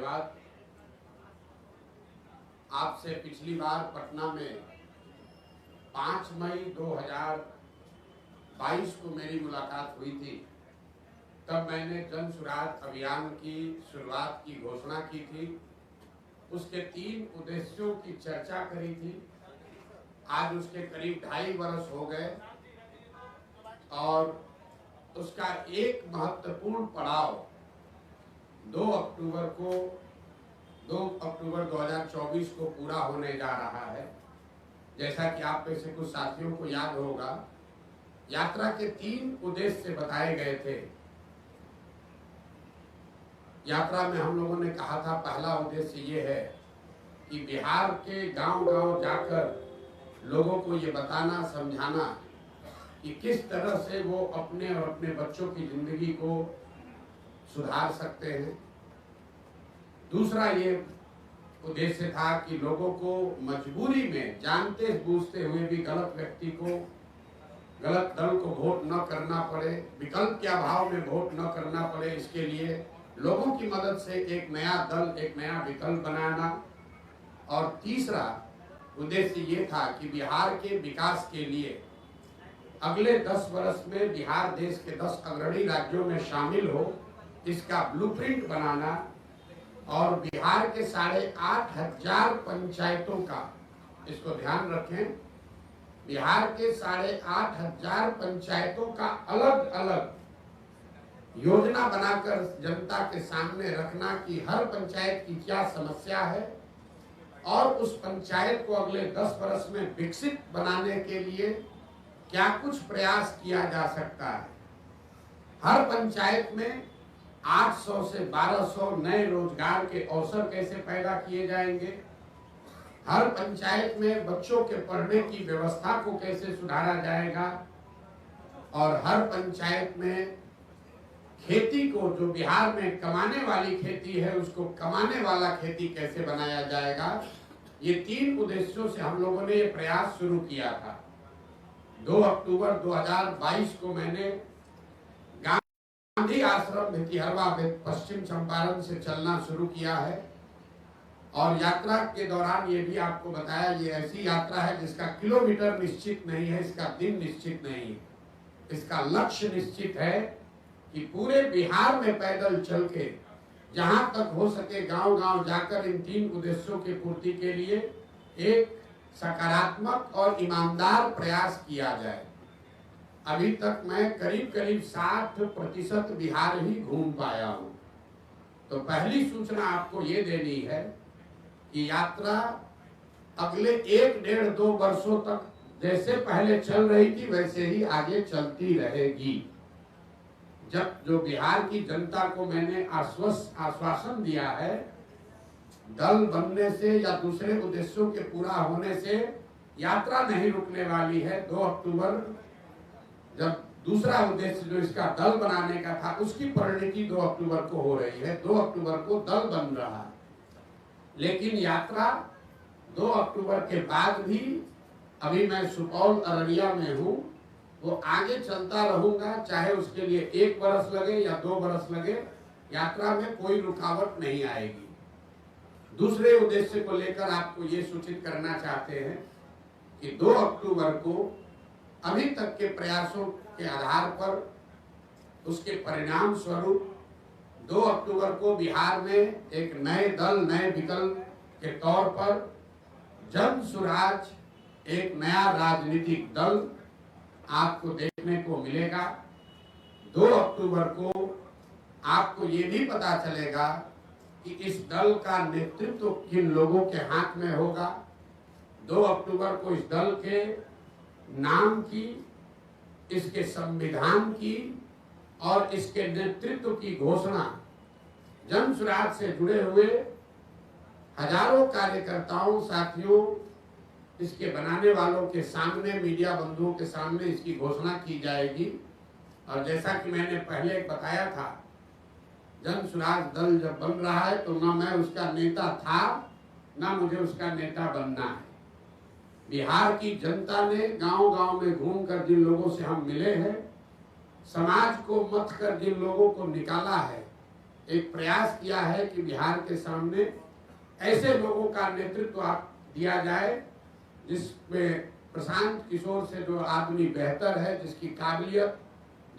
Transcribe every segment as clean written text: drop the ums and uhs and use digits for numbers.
धन्यवाद। आपसे पिछली बार पटना में 5 मई 2022 को मेरी मुलाकात हुई थी। तब मैंने जन सुराज अभियान की शुरुआत की घोषणा की थी। उसके 3 उद्देश्यों की चर्चा करी थी। आज उसके करीब 2.5 वर्ष हो गए और उसका एक महत्वपूर्ण पड़ाव 2 अक्टूबर 2024 को पूरा होने जा रहा है। जैसा कि आप में से कुछ साथियों को याद होगा, यात्रा के 3 उद्देश्य बताए गए थे। यात्रा में हम लोगों ने कहा था, पहला उद्देश्य ये है कि बिहार के गांव-गांव जाकर लोगों को ये बताना, समझाना कि किस तरह से वो अपने और अपने बच्चों की जिंदगी को सुधार सकते हैं। दूसरा ये उद्देश्य था कि लोगों को मजबूरी में जानते बूझते हुए भी गलत व्यक्ति को, गलत दल को वोट न करना पड़े, विकल्प के अभाव में वोट न करना पड़े। इसके लिए लोगों की मदद से एक नया दल, एक नया विकल्प बनाना। और तीसरा उद्देश्य ये था कि बिहार के विकास के लिए अगले 10 वर्ष में बिहार देश के 10 अग्रणी राज्यों में शामिल हो, इसका ब्लूप्रिंट बनाना और बिहार के 8,500 पंचायतों का, इसको ध्यान रखें, बिहार के 8,500 पंचायतों का अलग अलग योजना बनाकर जनता के सामने रखना कि हर पंचायत की क्या समस्या है और उस पंचायत को अगले 10 वर्ष में विकसित बनाने के लिए क्या कुछ प्रयास किया जा सकता है। हर पंचायत में 800 से 1200 नए रोजगार के अवसर कैसे पैदा किए जाएंगे, हर पंचायत में बच्चों के पढ़ने की व्यवस्था को कैसे सुधारा जाएगा और हर पंचायत में खेती को, जो बिहार में कमाने वाली खेती है, उसको कमाने वाला खेती कैसे बनाया जाएगा। ये 3 उद्देश्यों से हम लोगों ने ये प्रयास शुरू किया था। 2 अक्टूबर 2022 को मैंने गांधी आश्रम भितिहरवा पश्चिम चंपारण से चलना शुरू किया है और यात्रा के दौरान ये भी आपको बताया, ये ऐसी यात्रा है जिसका किलोमीटर निश्चित नहीं है, इसका दिन निश्चित नहीं है, इसका लक्ष्य निश्चित है कि पूरे बिहार में पैदल चल के जहां तक हो सके गांव-गांव जाकर इन 3 उद्देश्यों की पूर्ति के लिए एक सकारात्मक और ईमानदार प्रयास किया जाए। अभी तक मैं करीब 60% बिहार ही घूम पाया हूं। तो पहली सूचना आपको ये देनी है कि यात्रा अगले 1-1.5-2 वर्षों तक जैसे पहले चल रही थी वैसे ही आगे चलती रहेगी। जब जो बिहार की जनता को मैंने आश्वासन दिया है, दल बनने से या दूसरे उद्देश्यों के पूरा होने से यात्रा नहीं रुकने वाली है। 2 अक्टूबर जब दूसरा उद्देश्य जो इसका दल बनाने का था, उसकी परिणति 2 अक्टूबर को हो रही है। 2 अक्टूबर को दल बन रहा है, लेकिन यात्रा 2 अक्टूबर के बाद भी, अभी मैं सुपौल अररिया में हूँ, वो आगे चलता रहूंगा, चाहे उसके लिए 1 वर्ष लगे या 2 वर्ष लगे, यात्रा में कोई रुकावट नहीं आएगी। दूसरे उद्देश्य को लेकर आपको ये सूचित करना चाहते हैं कि 2 अक्टूबर को अभी तक के प्रयासों के आधार पर, उसके परिणाम स्वरूप 2 अक्टूबर को बिहार में एक नए दल, नए विकल्प के तौर पर जन सुराज, एक नया राजनीतिक दल आपको देखने को मिलेगा। 2 अक्टूबर को आपको ये भी पता चलेगा कि इस दल का नेतृत्व किन लोगों के हाथ में होगा। 2 अक्टूबर को इस दल के नाम की, इसके संविधान की और इसके नेतृत्व की घोषणा जन सुराज से जुड़े हुए हजारों कार्यकर्ताओं, साथियों, इसके बनाने वालों के सामने, मीडिया बंधुओं के सामने इसकी घोषणा की जाएगी। और जैसा कि मैंने पहले बताया था, जन सुराज दल जब बन रहा है तो ना मैं उसका नेता था, ना मुझे उसका नेता बनना है। बिहार की जनता ने गांव-गांव में घूमकर जिन लोगों से हम मिले हैं, समाज को मथ कर जिन लोगों को निकाला है, एक प्रयास किया है कि बिहार के सामने ऐसे लोगों का नेतृत्व आप दिया जाए जिसमें प्रशांत किशोर से जो आदमी बेहतर है, जिसकी काबिलियत,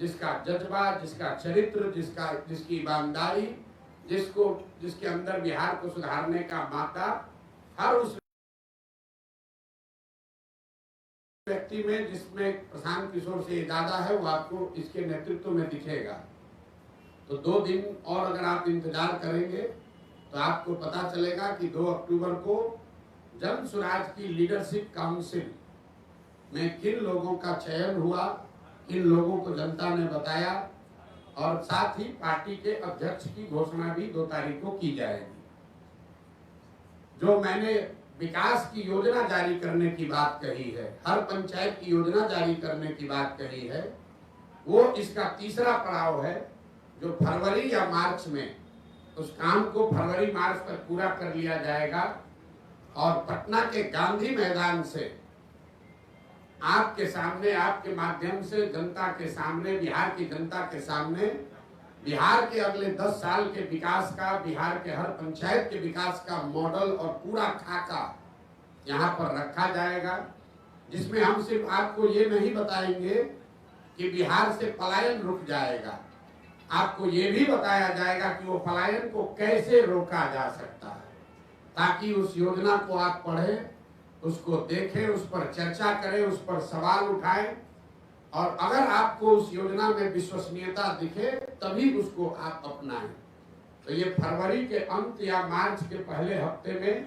जिसका जज्बा, जिसका चरित्र, जिसकी ईमानदारी, जिसके अंदर बिहार को सुधारने का माता हर उस व्यक्ति में जिसमें प्रशांत किशोर से ज्यादा है, वो आपको इसके नेतृत्व में दिखेगा। तो 2 दिन और अगर आप इंतजार करेंगे तो आपको पता चलेगा कि 2 अक्टूबर को जन स्वराज की लीडरशिप काउंसिल में किन लोगों का चयन हुआ, किन लोगों को जनता ने बताया, और साथ ही पार्टी के अध्यक्ष की घोषणा भी 2 तारीख को की जाएगी। जो मैंने विकास की योजना जारी करने की बात कही है, हर पंचायत की योजना जारी करने की बात कही है, वो इसका तीसरा पड़ाव है जो फरवरी या मार्च में उस काम को फरवरी मार्च तक पूरा कर लिया जाएगा और पटना के गांधी मैदान से आपके सामने, आपके माध्यम से जनता के सामने, बिहार की जनता के सामने बिहार के अगले 10 साल के विकास का, बिहार के हर पंचायत के विकास का मॉडल और पूरा खाका यहाँ पर रखा जाएगा, जिसमें हम सिर्फ आपको ये नहीं बताएंगे कि बिहार से पलायन रुक जाएगा, आपको ये भी बताया जाएगा कि वो पलायन को कैसे रोका जा सकता है, ताकि उस योजना को आप पढ़ें, उसको देखें, उस पर चर्चा करें, उस पर सवाल उठाएं, और अगर आपको उस योजना में विश्वसनीयता दिखे तभी उसको आप अपनाएं। तो ये फरवरी के अंत या मार्च के पहले हफ्ते में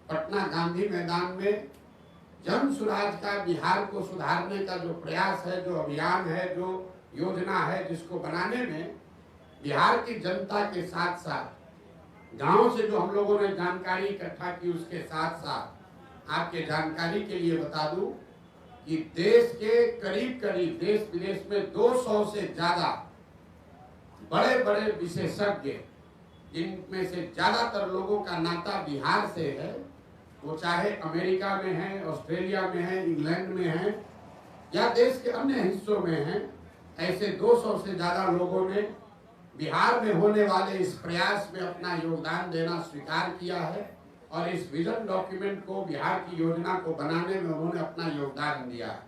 पटना गांधी मैदान में जन स्वराज का, बिहार को सुधारने का जो प्रयास है, जो अभियान है, जो योजना है, जिसको बनाने में बिहार की जनता के साथ साथ गांव से जो हम लोगों ने जानकारी इकट्ठा की, उसके साथ साथ आपके जानकारी के लिए बता दूं कि देश के करीब करीब देश विदेश में 200 से ज्यादा बड़े बड़े विशेषज्ञ, जिनमें से ज्यादातर लोगों का नाता बिहार से है, वो चाहे अमेरिका में है, ऑस्ट्रेलिया में है, इंग्लैंड में है या देश के अन्य हिस्सों में है, ऐसे 200 से ज्यादा लोगों ने बिहार में होने वाले इस प्रयास में अपना योगदान देना स्वीकार किया है और इस विजन डॉक्यूमेंट को, बिहार की योजना को बनाने में उन्होंने अपना योगदान दिया है।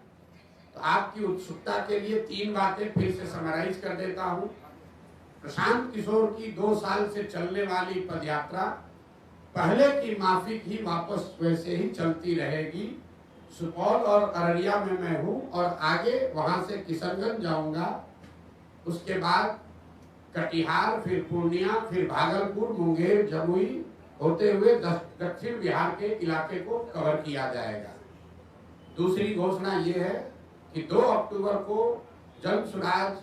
तो आपकी उत्सुकता के लिए 3 बातें फिर से समराइज कर देता हूं। प्रशांत किशोर की 2 साल से चलने वाली पदयात्रा पहले की माफिक ही वापस वैसे ही चलती रहेगी। सुपौल और अररिया में मैं हूं और आगे वहां से किशनगंज जाऊंगा, उसके बाद कटिहार, फिर पूर्णिया, फिर भागलपुर, मुंगेर, जमुई होते हुए दक्षिण बिहार के इलाके को कवर किया जाएगा। दूसरी घोषणा ये है कि 2 अक्टूबर को जन स्वराज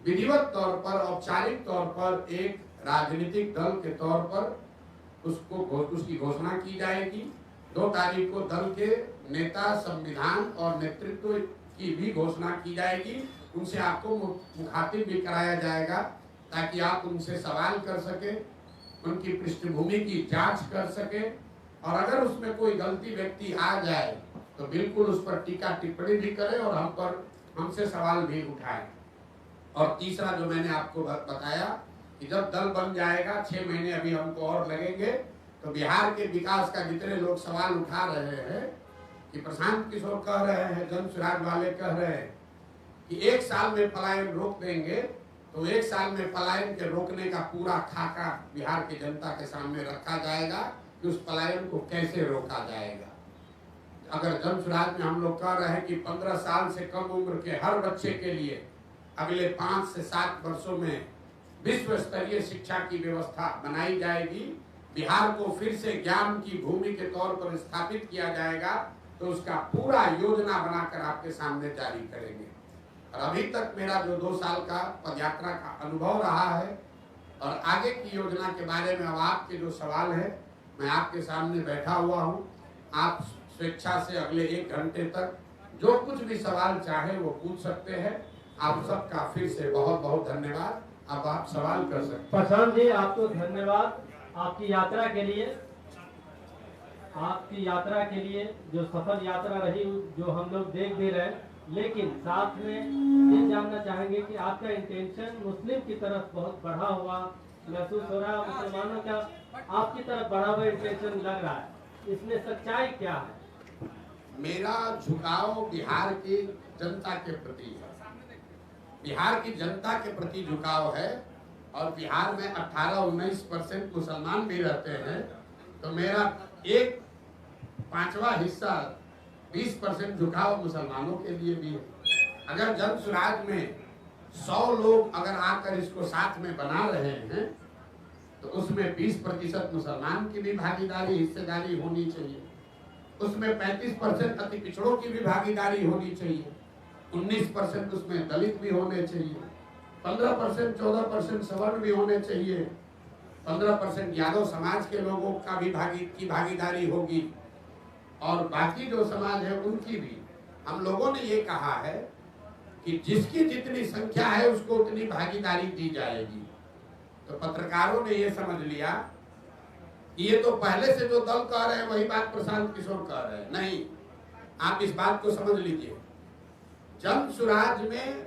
विधिवत तौर पर, औपचारिक तौर पर एक राजनीतिक दल के तौर पर उसकी घोषणा की जाएगी। 2 तारीख को दल के नेता, संविधान और नेतृत्व की भी घोषणा की जाएगी। उनसे आपको मुखातिब भी कराया जाएगा ताकि आप उनसे सवाल कर सके, उनकी पृष्ठभूमि की जांच कर सके, और अगर उसमें कोई गलती व्यक्ति आ जाए तो बिल्कुल उस पर टीका टिप्पणी भी करें और हमसे सवाल भी उठाएं। और तीसरा जो मैंने आपको बताया कि जब दल बन जाएगा, 6 महीने अभी हमको और लगेंगे, तो बिहार के विकास का जितने लोग सवाल उठा रहे हैं कि प्रशांत किशोर कह रहे हैं, जन स्वराज वाले कह रहे हैं कि 1 साल में पलायन रोक देंगे, तो 1 साल में पलायन के रोकने का पूरा खाका बिहार की जनता के सामने रखा जाएगा कि उस पलायन को कैसे रोका जाएगा। अगर जन स्वराज में हम लोग कह रहे हैं कि 15 साल से कम उम्र के हर बच्चे के लिए अगले 5 से 7 वर्षों में विश्व स्तरीय शिक्षा की व्यवस्था बनाई जाएगी, बिहार को फिर से ज्ञान की भूमि के तौर पर स्थापित किया जाएगा, तो उसका पूरा योजना बनाकर आपके सामने जारी करेंगे। और अभी तक मेरा जो 2 साल का पदयात्रा का अनुभव रहा है और आगे की योजना के बारे में अब आपके जो सवाल है, मैं आपके सामने बैठा हुआ हूँ। आप स्वेच्छा से अगले 1 घंटे तक जो कुछ भी सवाल चाहे वो पूछ सकते हैं। आप सबका फिर से बहुत बहुत धन्यवाद। अब आप सवाल कर सकते हैं। प्रशांत जी, आपको धन्यवाद आपकी यात्रा के लिए। आपकी यात्रा के लिए जो सफल यात्रा रही, जो हम लोग देख भी रहे, लेकिन साथ में ये जानना चाहेंगे कि आपका इंटेंशन मुस्लिम की तरफ बहुत बढ़ा हुआ महसूस हो रहा है, मुसलमानों का आपकी तरफ बढ़ा हुआ इंटेंशन लग रहा है, इसमें सच्चाई क्या है? मेरा झुकाव बिहार की जनता के प्रति है, बिहार की जनता के प्रति झुकाव है। और बिहार में 18-19% मुसलमान भी रहते हैं, तो मेरा एक पांचवा हिस्सा 20% झुकाव मुसलमानों के लिए भी है। अगर जन सुराज में 100 लोग अगर आकर इसको साथ में बना रहे हैं, तो उसमें 20% मुसलमान की भी भागीदारी, हिस्सेदारी होनी चाहिए। उसमें 35% अति पिछड़ों की भी भागीदारी होनी चाहिए। 19% उसमें दलित भी होने चाहिए। 15% 14% सवर्ण भी होने चाहिए। 15% यादव समाज के लोगों का भी भागीदारी होगी, और बाकी जो समाज है उनकी भी। हम लोगों ने ये कहा है कि जिसकी जितनी संख्या है उसको उतनी भागीदारी दी जाएगी। तो पत्रकारों ने ये समझ लिया कि ये तो पहले से जो दल कह रहे हैं वही बात प्रशांत किशोर कह रहे हैं। नहीं, आप इस बात को समझ लीजिए, जन सुराज में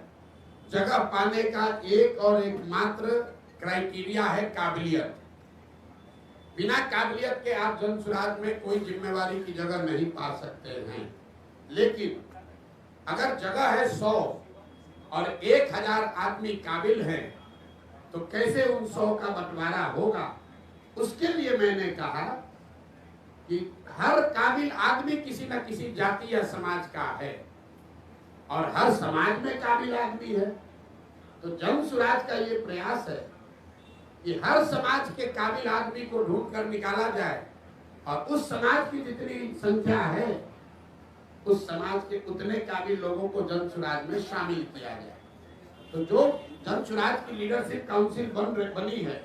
जगह पाने का एक और एकमात्र क्राइटेरिया है काबिलियत। बिना काबिलियत के आप जन सुराज में कोई जिम्मेवारी की जगह नहीं पा सकते हैं। लेकिन अगर जगह है 100 और 1000 आदमी काबिल हैं, तो कैसे उन 100 का बंटवारा होगा? उसके लिए मैंने कहा कि हर काबिल आदमी किसी न किसी जाति या समाज का है, और हर समाज में काबिल आदमी है। तो जन सुराज का ये प्रयास है कि हर समाज के काबिल आदमी को ढूंढ कर निकाला जाए, और उस समाज की जितनी संख्या है उस समाज के उतने काबिल लोगों को जन सुराज में शामिल किया जाए। तो जो जन सुराज की लीडरशिप काउंसिल बनी है,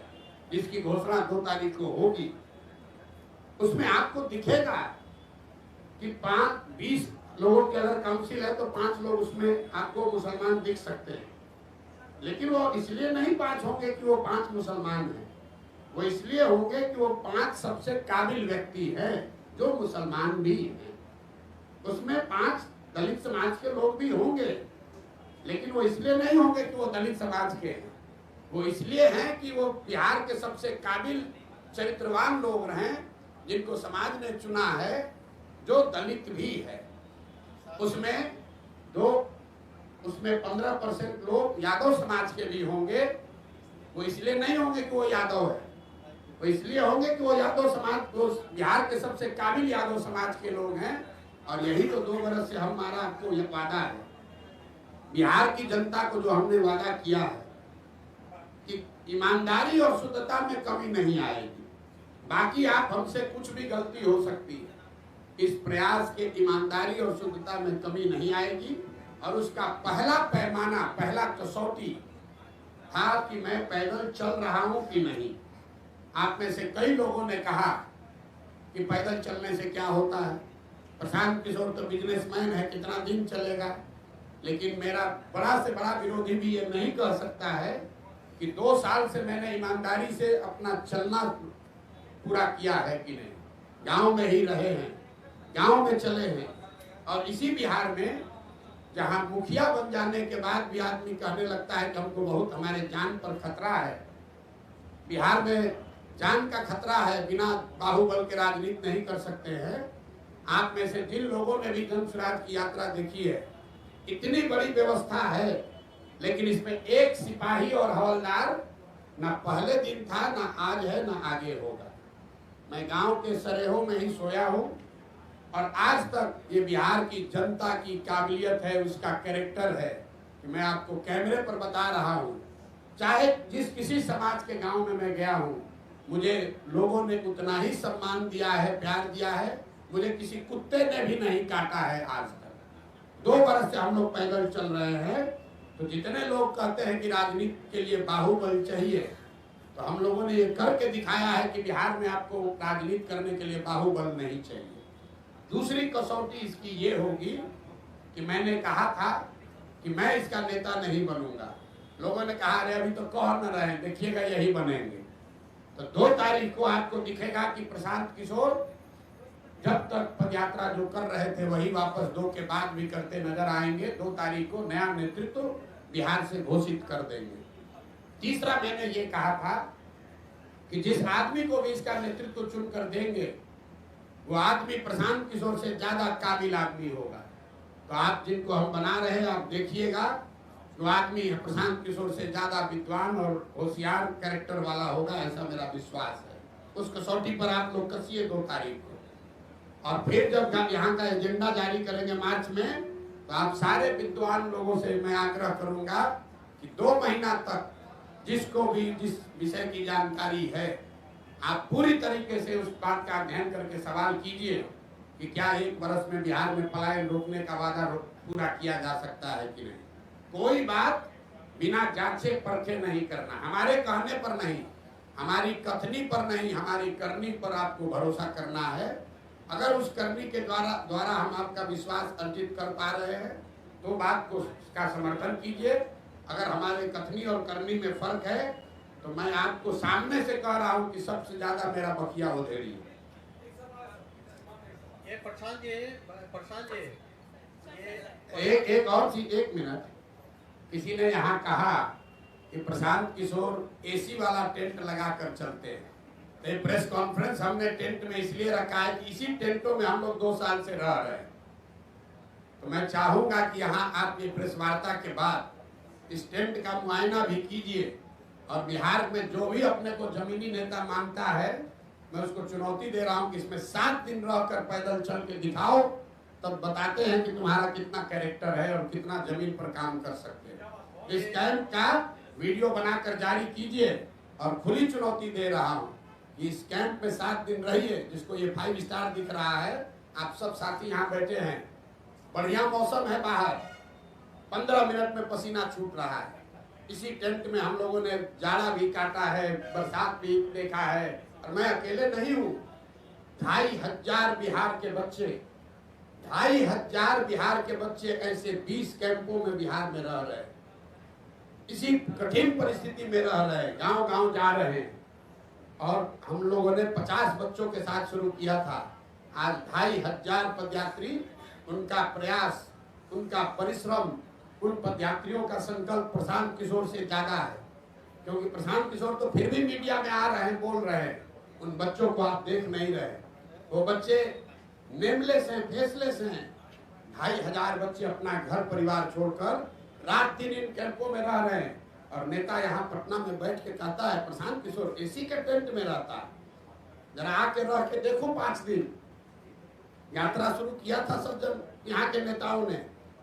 जिसकी घोषणा 2 तारीख को होगी, उसमें आपको दिखेगा कि 20 लोगों की अगर काउंसिल है तो 5 लोग उसमें आपको मुसलमान दिख सकते हैं। लेकिन वो इसलिए नहीं 5 होंगे कि वो 5 मुसलमान हैं, वो इसलिए होंगे कि वो 5 सबसे काबिल व्यक्ति हैं जो मुसलमान भी हैं। उसमें 5 दलित समाज के लोग भी होंगे, लेकिन वो इसलिए नहीं होंगे कि वो दलित समाज के हैं, वो इसलिए हैं कि वो बिहार के सबसे काबिल चरित्रवान लोग हैं, जिनको समाज ने चुना है, जो दलित भी है। उसमें 15% लोग यादव समाज के भी होंगे। वो इसलिए नहीं होंगे कि वो यादव है, वो इसलिए होंगे कि वो यादव समाज, वो बिहार के सबसे काबिल यादव समाज के लोग हैं। और यही तो 2 बरस से हमारा आपको यह वादा है, बिहार की जनता को जो हमने वादा किया है कि ईमानदारी और शुद्धता में कमी नहीं आएगी। बाकी आप हमसे कुछ भी गलती हो सकती है, इस प्रयास के ईमानदारी और शुद्धता में कमी नहीं आएगी। और उसका पहला पैमाना, पहला कसौटी था कि मैं पैदल चल रहा हूं कि नहीं। आप में से कई लोगों ने कहा कि पैदल चलने से क्या होता है, प्रशांत किशोर तो बिजनेसमैन है, कितना दिन चलेगा। लेकिन मेरा बड़ा से बड़ा विरोधी भी ये नहीं कह सकता है कि 2 साल से मैंने ईमानदारी से अपना चलना पूरा किया है कि नहीं। गांव में ही रहे हैं, गांव में चले हैं। और इसी बिहार में जहां मुखिया बन जाने के बाद भी आदमी कहने लगता है कि हमको बहुत, हमारे जान पर खतरा है, बिहार में जान का खतरा है, बिना बाहुबल के राजनीति नहीं कर सकते हैं। आप में से जिन लोगों ने भी जन सुराज की यात्रा देखी है, इतनी बड़ी व्यवस्था है, लेकिन इसमें एक सिपाही और हवलदार ना पहले दिन था, ना आज है, ना आगे होगा। मैं गांव के सरेहों में ही सोया हूं, और आज तक ये बिहार की जनता की काबिलियत है, उसका कैरेक्टर है कि मैं आपको कैमरे पर बता रहा हूं। चाहे जिस किसी समाज के गांव में मैं गया हूं, मुझे लोगों ने उतना ही सम्मान दिया है, प्यार दिया है। मुझे किसी कुत्ते ने भी नहीं काटा है आज तक। 2 बरस से हम लोग पैदल चल रहे हैं। तो जितने लोग कहते हैं कि राजनीति के लिए बाहुबल चाहिए, तो हम लोगों ने ये करके दिखाया है कि बिहार में आपको राजनीति करने के लिए बाहुबल नहीं चाहिए। दूसरी कसौटी इसकी ये होगी कि मैंने कहा था कि मैं इसका नेता नहीं बनूंगा। लोगों ने कहा अरे अभी तो कह न रहे, देखिएगा यही बनेंगे। तो 2 तारीख को आपको दिखेगा कि प्रशांत किशोर जब तक पदयात्रा जो कर रहे थे वही वापस 2 के बाद भी करते नजर आएंगे। 2 तारीख को नया नेतृत्व बिहार से घोषित कर देंगे। तीसरा मैंने ये कहा था कि जिस आदमी को भी इसका नेतृत्व चुनकर देंगे वो आदमी प्रशांत किशोर से ज्यादा काबिल आदमी होगा। तो आप जिनको हम बना रहे हैं आप देखिएगा, जो आदमी प्रशांत किशोर से ज्यादा विद्वान और होशियार कैरेक्टर वाला होगा, ऐसा मेरा विश्वास है। उस कसौटी पर आप लोग कसिए 2 तारीख को। और फिर जब यहाँ का एजेंडा जारी करेंगे मार्च में, तो आप सारे विद्वान लोगों से मैं आग्रह करूंगा कि 2 महीना तक जिसको भी जिस विषय की जानकारी है आप पूरी तरीके से उस बात का अध्ययन करके सवाल कीजिए कि क्या 1 वर्ष में बिहार में पलायन रोकने का वादा पूरा किया जा सकता है कि नहीं। कोई बात बिना जांचे परखे नहीं करना, हमारे कहने पर नहीं, हमारी कथनी पर नहीं, हमारी करनी पर आपको भरोसा करना है। अगर उस करनी के द्वारा हम आपका विश्वास अर्जित कर पा रहे हैं तो बात को का समर्थन कीजिए। अगर हमारे कथनी और करनी में फर्क है तो मैं आपको सामने से कह रहा हूं कि सबसे ज्यादा मेरा बकिया उधेड़ी है। ये प्रशांत जी एक और चीज, 1 मिनट। किसी ने यहाँ कहा कि प्रशांत किशोर एसी वाला टेंट लगाकर चलते हैं। तो ये प्रेस कॉन्फ्रेंस हमने टेंट में इसलिए रखा है कि इसी टेंटों में हम लोग 2 साल से रह रहे हैं। तो मैं चाहूंगा कि यहाँ आप ये प्रेस वार्ता के बाद इस टेंट का मुआयना भी कीजिए और बिहार में जो भी अपने को जमीनी नेता मानता है मैं उसको चुनौती दे रहा हूं कि इसमें 7 दिन रहकर पैदल चल के दिखाओ, तब बताते हैं कि तुम्हारा कितना कैरेक्टर है और कितना जमीन पर काम कर सकते हैं। इस कैंप का वीडियो बनाकर जारी कीजिए और खुली चुनौती दे रहा हूं कि इस कैंप में 7 दिन रहिए। जिसको ये 5 स्टार दिख रहा है, आप सब साथी यहाँ बैठे हैं, बढ़िया मौसम है बाहर, 15 मिनट में पसीना छूट रहा है। इसी टेंट में हम लोगों ने जाड़ा भी काटा है, बरसात भी देखा है, और मैं अकेले नहीं हूँ। 2500 बिहार के बच्चे, 2500 बिहार के बच्चे ऐसे 20 कैंपों में बिहार में रह रहे हैं, इसी कठिन परिस्थिति में रह रहे हैं, गांव गांव जा रहे हैं। और हम लोगों ने 50 बच्चों के साथ शुरू किया था, आज 2500 पदयात्री, उनका प्रयास, उनका परिश्रम, उन पदयात्रियों का संकल्प प्रशांत किशोर से ज्यादा है। क्योंकि प्रशांत किशोर तो फिर भी मीडिया में आ रहे हैं, बोल रहे हैं, उन बच्चों को आप देख नहीं रहे। वो बच्चे नेमलेस हैं, फेसलेस हैं। 2500 बच्चे अपना घर परिवार छोड़कर रात दिन इन कैंपों में रह रहे हैं। और नेता यहाँ पटना में बैठ के कहता है प्रशांत किशोर एसी के टेंट में रहता है, जरा आके रह के देखो। 5 दिन यात्रा शुरू किया था सब जन यहाँ के नेताओं ने,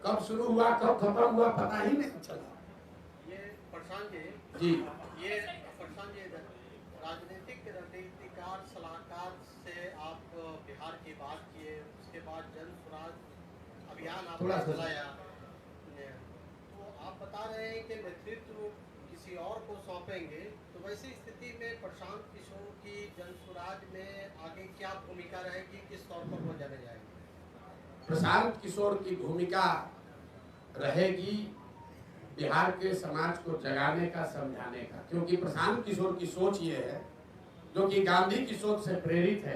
कब शुरू हुआ कब खत्म हुआ पता ही नहीं चला। ये प्रशांत जी, ये प्रशांत जी राजनीतिक रणनीतिकार सलाहकार से आप बिहार की बात किए, उसके बाद जन स्वराज अभियान आपने चलाया, तो आप बता रहे हैं कि नेतृत्व किसी और को सौंपेंगे। तो वैसी स्थिति में प्रशांत किशोर की जन स्वराज में आगे क्या भूमिका रहेगी, किस तौर पर वो जाने जाएंगे? प्रशांत किशोर की भूमिका रहेगी बिहार के समाज को जगाने का, समझाने का। क्योंकि प्रशांत किशोर की सोच ये है, जो कि गांधी की सोच से प्रेरित है,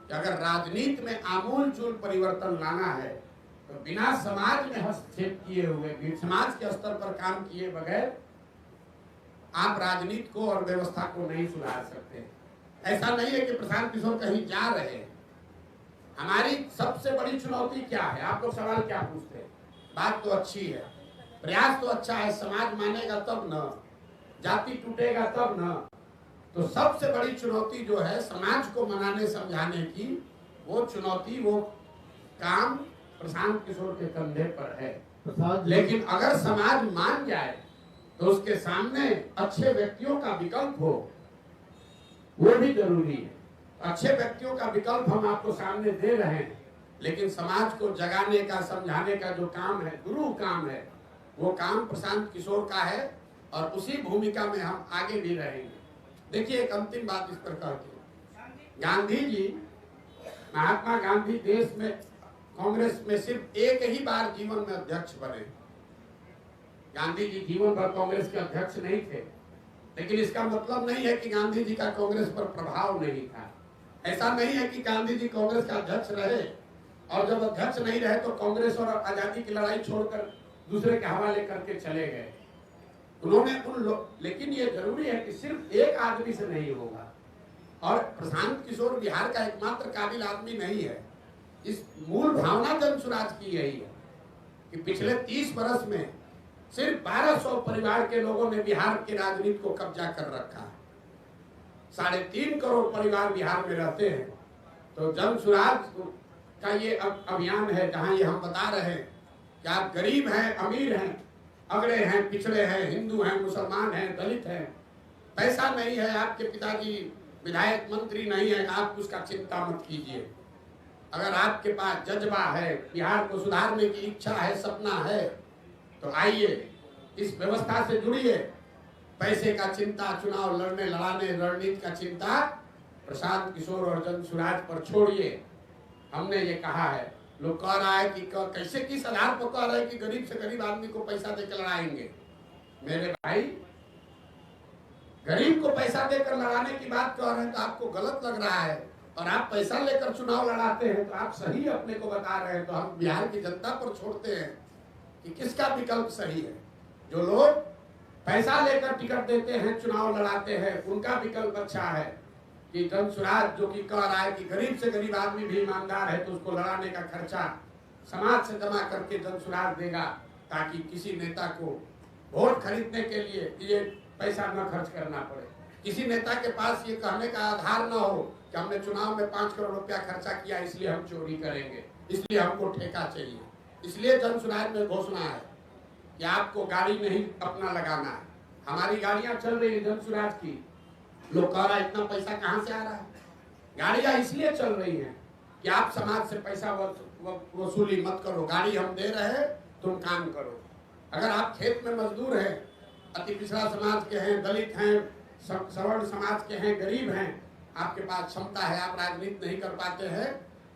कि अगर राजनीति में आमूलचूल परिवर्तन लाना है तो बिना समाज में हस्तक्षेप किए हुए, समाज के स्तर पर काम किए बगैर आप राजनीति को और व्यवस्था को नहीं सुधार सकते। ऐसा नहीं है कि प्रशांत किशोर कहीं जा रहे हैं। हमारी सबसे बड़ी चुनौती क्या है? आप लोग सवाल क्या पूछते हैं? बात तो अच्छी है, प्रयास तो अच्छा है, समाज मानेगा तब न, जाति टूटेगा तब न। तो सबसे बड़ी चुनौती जो है समाज को मनाने समझाने की, वो चुनौती, वो काम प्रशांत किशोर के कंधे पर है। लेकिन अगर समाज मान जाए तो उसके सामने अच्छे व्यक्तियों का विकल्प हो, वो भी जरूरी है। अच्छे व्यक्तियों का विकल्प हम आपको सामने दे रहे हैं, लेकिन समाज को जगाने का, समझाने का जो काम है, गुरु काम है, वो काम प्रशांत किशोर का है और उसी भूमिका में हम आगे भी रहेंगे। देखिए, एक अंतिम बात इस पर कहती, गांधी जी, महात्मा गांधी देश में कांग्रेस में सिर्फ एक ही बार जीवन में अध्यक्ष बने। गांधी जी जीवन भर कांग्रेस के अध्यक्ष नहीं थे, लेकिन इसका मतलब नहीं है कि गांधी जी का कांग्रेस पर प्रभाव नहीं था। ऐसा नहीं है कि गांधी जी कांग्रेस का अध्यक्ष रहे और जब अध्यक्ष नहीं रहे तो कांग्रेस और आजादी की लड़ाई छोड़कर दूसरे के हवाले करके चले गए। उन्होंने उन लोग, लेकिन ये जरूरी है कि सिर्फ एक आदमी से नहीं होगा। और प्रशांत किशोर बिहार का एकमात्र काबिल आदमी नहीं है। इस मूल भावना जन स्वराज की यही है कि पिछले 30 वर्ष में सिर्फ 1200 परिवार के लोगों ने बिहार की राजनीति को कब्जा कर रखा है। 3.5 करोड़ परिवार बिहार में रहते हैं। तो जन स्वराज का ये अभियान है जहां ये हम बता रहे हैं कि आप गरीब हैं, अमीर हैं, अगड़े हैं, पिछड़े हैं, हिंदू हैं, मुसलमान हैं, दलित हैं, पैसा नहीं है, आपके पिताजी विधायक मंत्री नहीं है, आप उसका चिंता मत कीजिए। अगर आपके पास जज्बा है, बिहार को सुधारने की इच्छा है, सपना है, तो आइए इस व्यवस्था से जुड़िए। पैसे का चिंता, चुनाव लड़ने लड़ाने रणनीति का चिंता प्रशांत किशोर और जन स्वराज पर छोड़िए। हमने ये कहा है, लोग कह रहा है कि कैसे किस आधार पर कह रहे हैं कि गरीब से गरीब आदमी को पैसा देकर लड़ाएंगे। मेरे भाई, गरीब को पैसा देकर लड़ाने की बात कह रहे हैं तो आपको गलत लग रहा है, और आप पैसा लेकर चुनाव लड़ाते हैं तो आप सही अपने को बता रहे हैं। तो हम बिहार की जनता पर छोड़ते हैं कि किसका विकल्प सही है। जो लोग पैसा लेकर टिकट देते हैं, चुनाव लड़ाते हैं, उनका विकल्प अच्छा है कि जन स्वराज जो कि कह रहा है कि गरीब से गरीब आदमी भी ईमानदार है तो उसको लड़ाने का खर्चा समाज से जमा करके जन स्वराज देगा, ताकि किसी नेता को वोट खरीदने के लिए ये पैसा न खर्च करना पड़े। किसी नेता के पास ये कहने का आधार न हो कि हमने चुनाव में 5 करोड़ रुपया खर्चा किया इसलिए हम चोरी करेंगे, इसलिए हमको ठेका चाहिए। इसलिए जन स्वराज में घोषणा है कि आपको गाड़ी नहीं अपना लगाना है। हमारी गाड़ियां चल रही है जन स्वराज की। लोग कह रहा है इतना पैसा कहां से आ रहा है। गाड़ियां इसलिए चल रही हैं कि आप समाज से पैसा वसूली मत करो, गाड़ी हम दे रहे हैं, तुम काम करो। अगर आप खेत में मजदूर हैं, अति पिछड़ा समाज के हैं, दलित हैं, सवर्ण समाज के हैं, गरीब हैं, आपके पास क्षमता है, आप राजनीति नहीं कर पाते हैं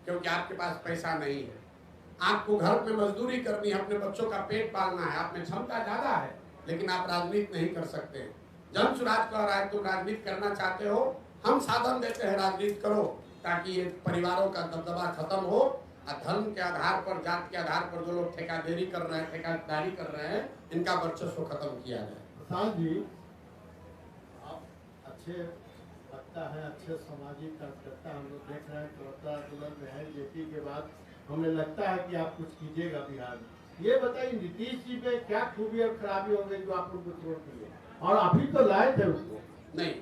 क्योंकि आपके पास पैसा नहीं है। आपको घर में मजदूरी करनी है, अपने बच्चों का पेट पालना है, आप में क्षमता ज्यादा है, लेकिन आप राजनीति नहीं कर सकते। जन स्वराज कह रहा है तुम राजनीति करना चाहते हो, हम साधन देते हैं, राजनीति करो, ताकि ये परिवारों का दबदबा खत्म हो। धर्म के आधार पर, जात के आधार पर जो लोग ठेकेदारी कर रहे हैं, इनका वर्चस्व खत्म किया जाए। प्रशांत जी, आप अच्छे लगता है, अच्छे सामाजिक कार्यकर्ता हम लोग देख रहे हैं, चौथा आंदोलन में है जेपी के बाद, हमें लगता है कि आप कुछ कीजिएगा बिहार में। ये बताइए नीतीश जी में क्या खूबी और खराबी हो गई जो आप लोग को छोड़ दिए, और अभी तो लाए थे उसको? नहीं,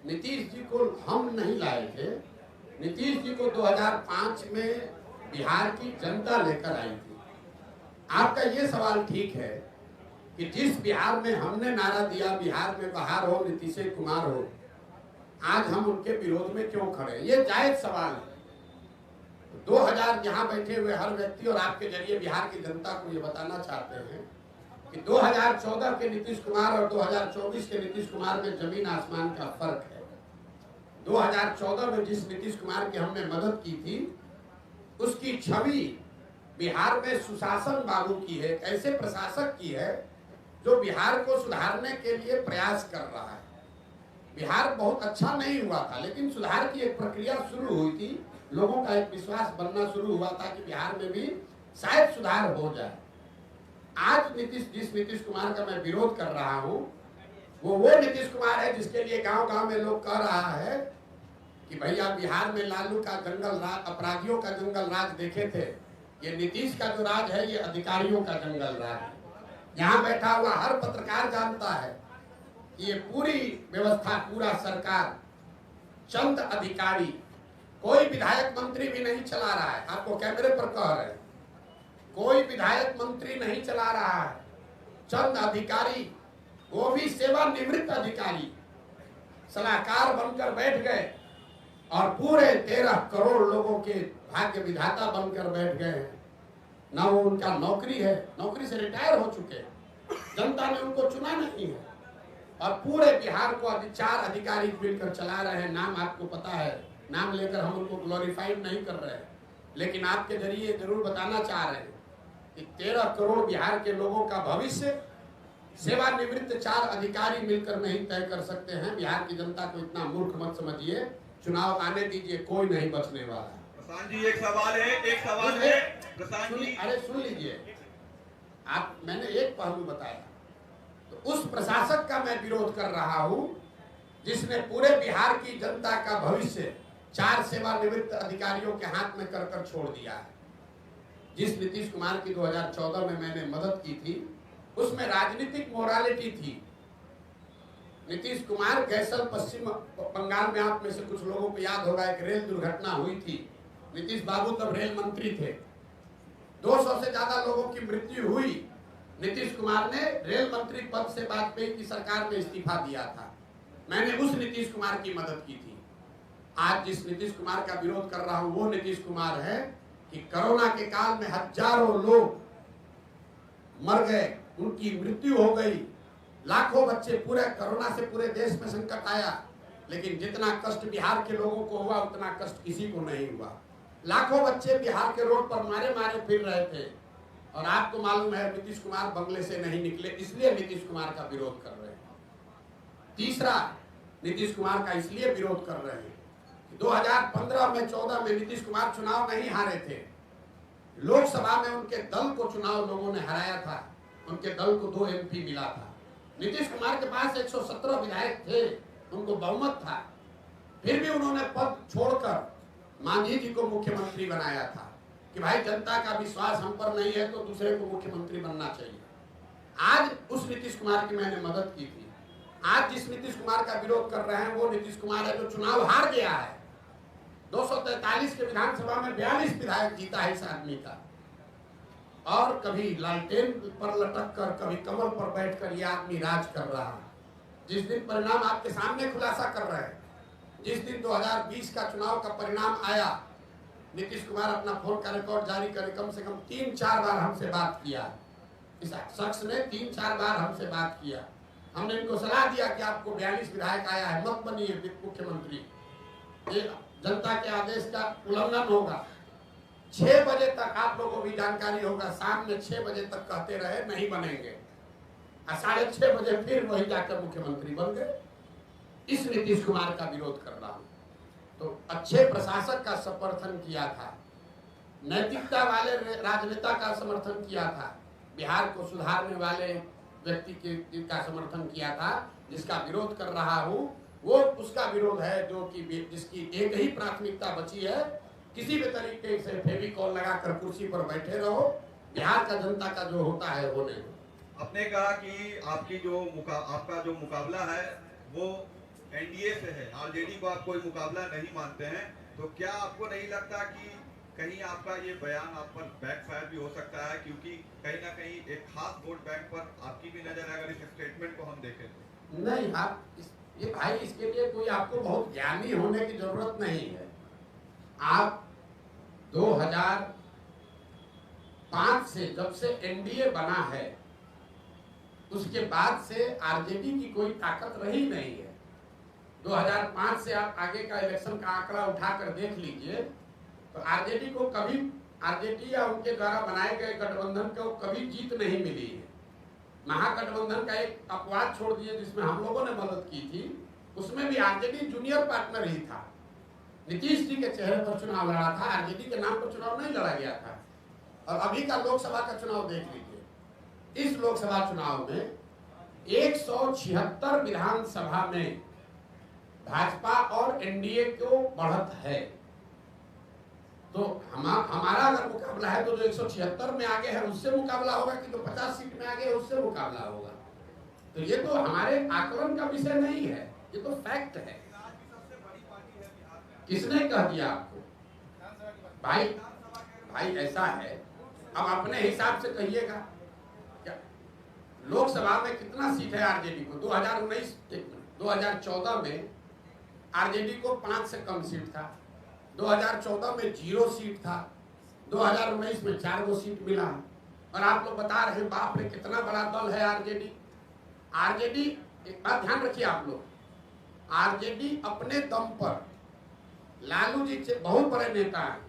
नीतीश जी को हम नहीं लाए थे। नीतीश जी को 2005 में बिहार की जनता लेकर आई थी। आपका ये सवाल ठीक है कि जिस बिहार में हमने नारा दिया बिहार में बहार हो, नीतीश कुमार हो, आज हम उनके विरोध में क्यों खड़े, ये जायज सवाल है। 2000 यहाँ बैठे हुए हर व्यक्ति और आपके जरिए बिहार की जनता को ये बताना चाहते हैं कि 2014 के नीतीश कुमार और 2024 के नीतीश कुमार में जमीन आसमान का फर्क है। 2014 में जिस नीतीश कुमार की हमने मदद की थी, उसकी छवि बिहार में सुशासन बाबू की है, ऐसे प्रशासक की है जो बिहार को सुधारने के लिए प्रयास कर रहा है। बिहार बहुत अच्छा नहीं हुआ था, लेकिन सुधार की एक प्रक्रिया शुरू हुई थी, लोगों का एक विश्वास बनना शुरू हुआ था कि बिहार में भी शायद सुधार हो जाए। आज जिस नीतीश कुमार का मैं विरोध कर रहा हूं, वो नीतीश कुमार है जिसके लिए गांव-गांव में लोग कह रहा है कि भैया बिहार में लालू का जंगल राज, अपराधियों का जंगल राज देखे थे, ये नीतीश का जो राज है ये अधिकारियों का जंगल राज है। यहाँ बैठा हुआ हर पत्रकार जानता है कि ये पूरी व्यवस्था, पूरा सरकार चंद अधिकारी, कोई विधायक मंत्री भी नहीं चला रहा है। आपको कैमरे पर कह रहे हैं, कोई विधायक मंत्री नहीं चला रहा है, चंद अधिकारी, वो भी सेवानिवृत्त अधिकारी सलाहकार बनकर बैठ गए और पूरे 13 करोड़ लोगों के भाग्य विधाता बनकर बैठ गए हैं। ना वो उनका नौकरी है, नौकरी से रिटायर हो चुके हैं, जनता ने उनको चुना नहीं है, और पूरे बिहार को 4 अधिकारी मिलकर चला रहे हैं। नाम आपको पता है, नाम लेकर हम उनको ग्लोरीफाइड नहीं कर रहे हैं, लेकिन आपके जरिए जरूर बताना चाह रहे हैं कि 13 करोड़ बिहार के लोगों का भविष्य सेवानिवृत्त 4 अधिकारी मिलकर नहीं तय कर सकते हैं। बिहार की जनता को इतना मूर्ख मत समझिए, चुनाव आने दीजिए, कोई नहीं बचने वाला है। प्रशांत जी, एक सवाल है प्रशांत जी, अरे सुन लीजिए, मैंने एक पहलू बताया तो उस प्रशासक का मैं विरोध कर रहा हूं जिसने पूरे बिहार की जनता का भविष्य 4 सेवानिवृत्त अधिकारियों के हाथ में कर छोड़ दिया है। जिस नीतीश कुमार की 2014 में मैंने मदद की थी उसमें राजनीतिक मोरालिटी थी। नीतीश कुमार गैसल पश्चिम बंगाल में, आप में से कुछ लोगों को याद होगा, एक रेल दुर्घटना हुई थी। नीतीश बाबू तब रेल मंत्री थे, 200 से ज्यादा लोगों की मृत्यु हुई। नीतीश कुमार ने रेल मंत्री पद से वाजपेयी की सरकार में इस्तीफा दिया था। मैंने उस नीतीश कुमार की मदद की थी। आज जिस नीतीश कुमार का विरोध कर रहा हूं वो नीतीश कुमार है कि कोरोना के काल में हजारों लोग मर गए, उनकी मृत्यु हो गई, लाखों बच्चे, पूरे कोरोना से पूरे देश में संकट आया, लेकिन जितना कष्ट बिहार के लोगों को हुआ उतना कष्ट किसी को नहीं हुआ। लाखों बच्चे बिहार के रोड पर मारे मारे फिर रहे थे और आपको मालूम है नीतीश कुमार बंगले से नहीं निकले, इसलिए नीतीश कुमार का विरोध कर रहे हैं। तीसरा, नीतीश कुमार का इसलिए विरोध कर रहे हैं कि 2015 में 14 में नीतीश कुमार चुनाव नहीं हारे थे। लोकसभा में उनके दल को चुनाव लोगों ने हराया था, उनके दल को 2 MP मिला था। नीतीश कुमार के पास 117 विधायक थे, उनको बहुमत था, फिर भी उन्होंने पद छोड़कर मांझी जी को मुख्यमंत्री बनाया था कि भाई जनता का विश्वास हम पर नहीं है तो दूसरे को मुख्यमंत्री बनना चाहिए। आज उस नीतीश कुमार की मैंने मदद की थी। आज जिस नीतीश कुमार का विरोध कर रहे हैं वो नीतीश कुमार है जो चुनाव हार गया है। 243 के विधानसभा में 42 विधायक जीता है इस आदमी का, और कभी लालटेन पर लटक कर, कभी कमल पर बैठकर ये आदमी राज कर रहा है। जिस दिन परिणाम आपके सामने खुलासा कर रहे हैं, जिस दिन 2020 का चुनाव का परिणाम आया, नीतीश कुमार अपना फोन का रिकॉर्ड जारी करे, कम से कम 3-4 बार हमसे बात किया। इस शख्स ने 3-4 बार हमसे बात किया। हमने इनको सलाह दिया कि आपको 42 विधायक आया है, मत बनिए मुख्यमंत्री, ये जनता के आदेश का उल्लंघन होगा। 6 बजे तक आप लोगों को भी जानकारी होगा, शाम में 6 बजे तक कहते रहे नहीं बनेंगे, और 6:30 बजे फिर वही जाकर मुख्यमंत्री बन गए। इस नीतीश कुमार का विरोध कर रहा हूं। तो अच्छे प्रशासक का समर्थन किया था, नैतिकता वाले राजनेता का समर्थन किया था, बिहार को सुधारने वाले व्यक्ति का समर्थन किया था। जिसका विरोध कर रहा हूं वो उसका विरोध है जो कि जिसकी एक ही प्राथमिकता बची है, किसी भी तरीके से फेविकॉल लगाकर कुर्सी पर बैठे रहो, बिहार का जनता का जो होता है होने दो। आपने कहा कि आपका जो मुकाबला है वो NDA से है, RJD को आप कोई मुकाबला नहीं मानते हैं, तो क्या आपको नहीं लगता कि कहीं आपका ये बयान आप पर बैकफायर भी हो सकता है, क्योंकि कहीं ना कहीं एक खास वोट बैंक पर आपकी भी नजर है अगर इस स्टेटमेंट को हम देखें तो? नहीं, आप ये भाई इसके लिए कोई आपको बहुत ज्ञानी होने की जरूरत नहीं है। आप 2005 से, जब से NDA बना है, उसके बाद से RJD की कोई ताकत रही नहीं है। 2005 से आप आगे का इलेक्शन का आंकड़ा उठाकर देख लीजिए तो RJD को कभी, RJD या उनके द्वारा बनाए गए गठबंधन को कभी जीत नहीं मिली है। महागठबंधन का एक अपवाद छोड़ दिए जिसमें हम लोगों ने मदद की थी, उसमें भी RJD जूनियर पार्टनर ही था। नीतीश जी के चेहरे पर चुनाव लड़ा था, RJD के नाम पर चुनाव नहीं लड़ा गया था। और अभी का लोकसभा का चुनाव देख लीजिए, इस लोकसभा चुनाव में 176 विधानसभा में भाजपा और NDA को बढ़त है। तो हमारा अगर मुकाबला है तो जो 176 में आगे है उससे मुकाबला होगा कि जो 50 सीट में आगे है उससे मुकाबला होगा। तो ये तो हमारे आकलन का विषय नहीं है, ये तो फैक्ट है। किसने कह दिया आपको? भाई ऐसा है, अब अपने हिसाब से कहिएगा। क्या लोकसभा में कितना सीट है RJD को? 2014 में RJD को 5 से कम सीट था, 2014 में 0 सीट था, 2019 में 4 सीट मिला। और आप लोग बता रहे हैं बाप रे कितना बड़ा दल है RJD। एक बात ध्यान रखिए आप लोग, RJD अपने दम पर, लालू जी बहुत बड़े नेता हैं,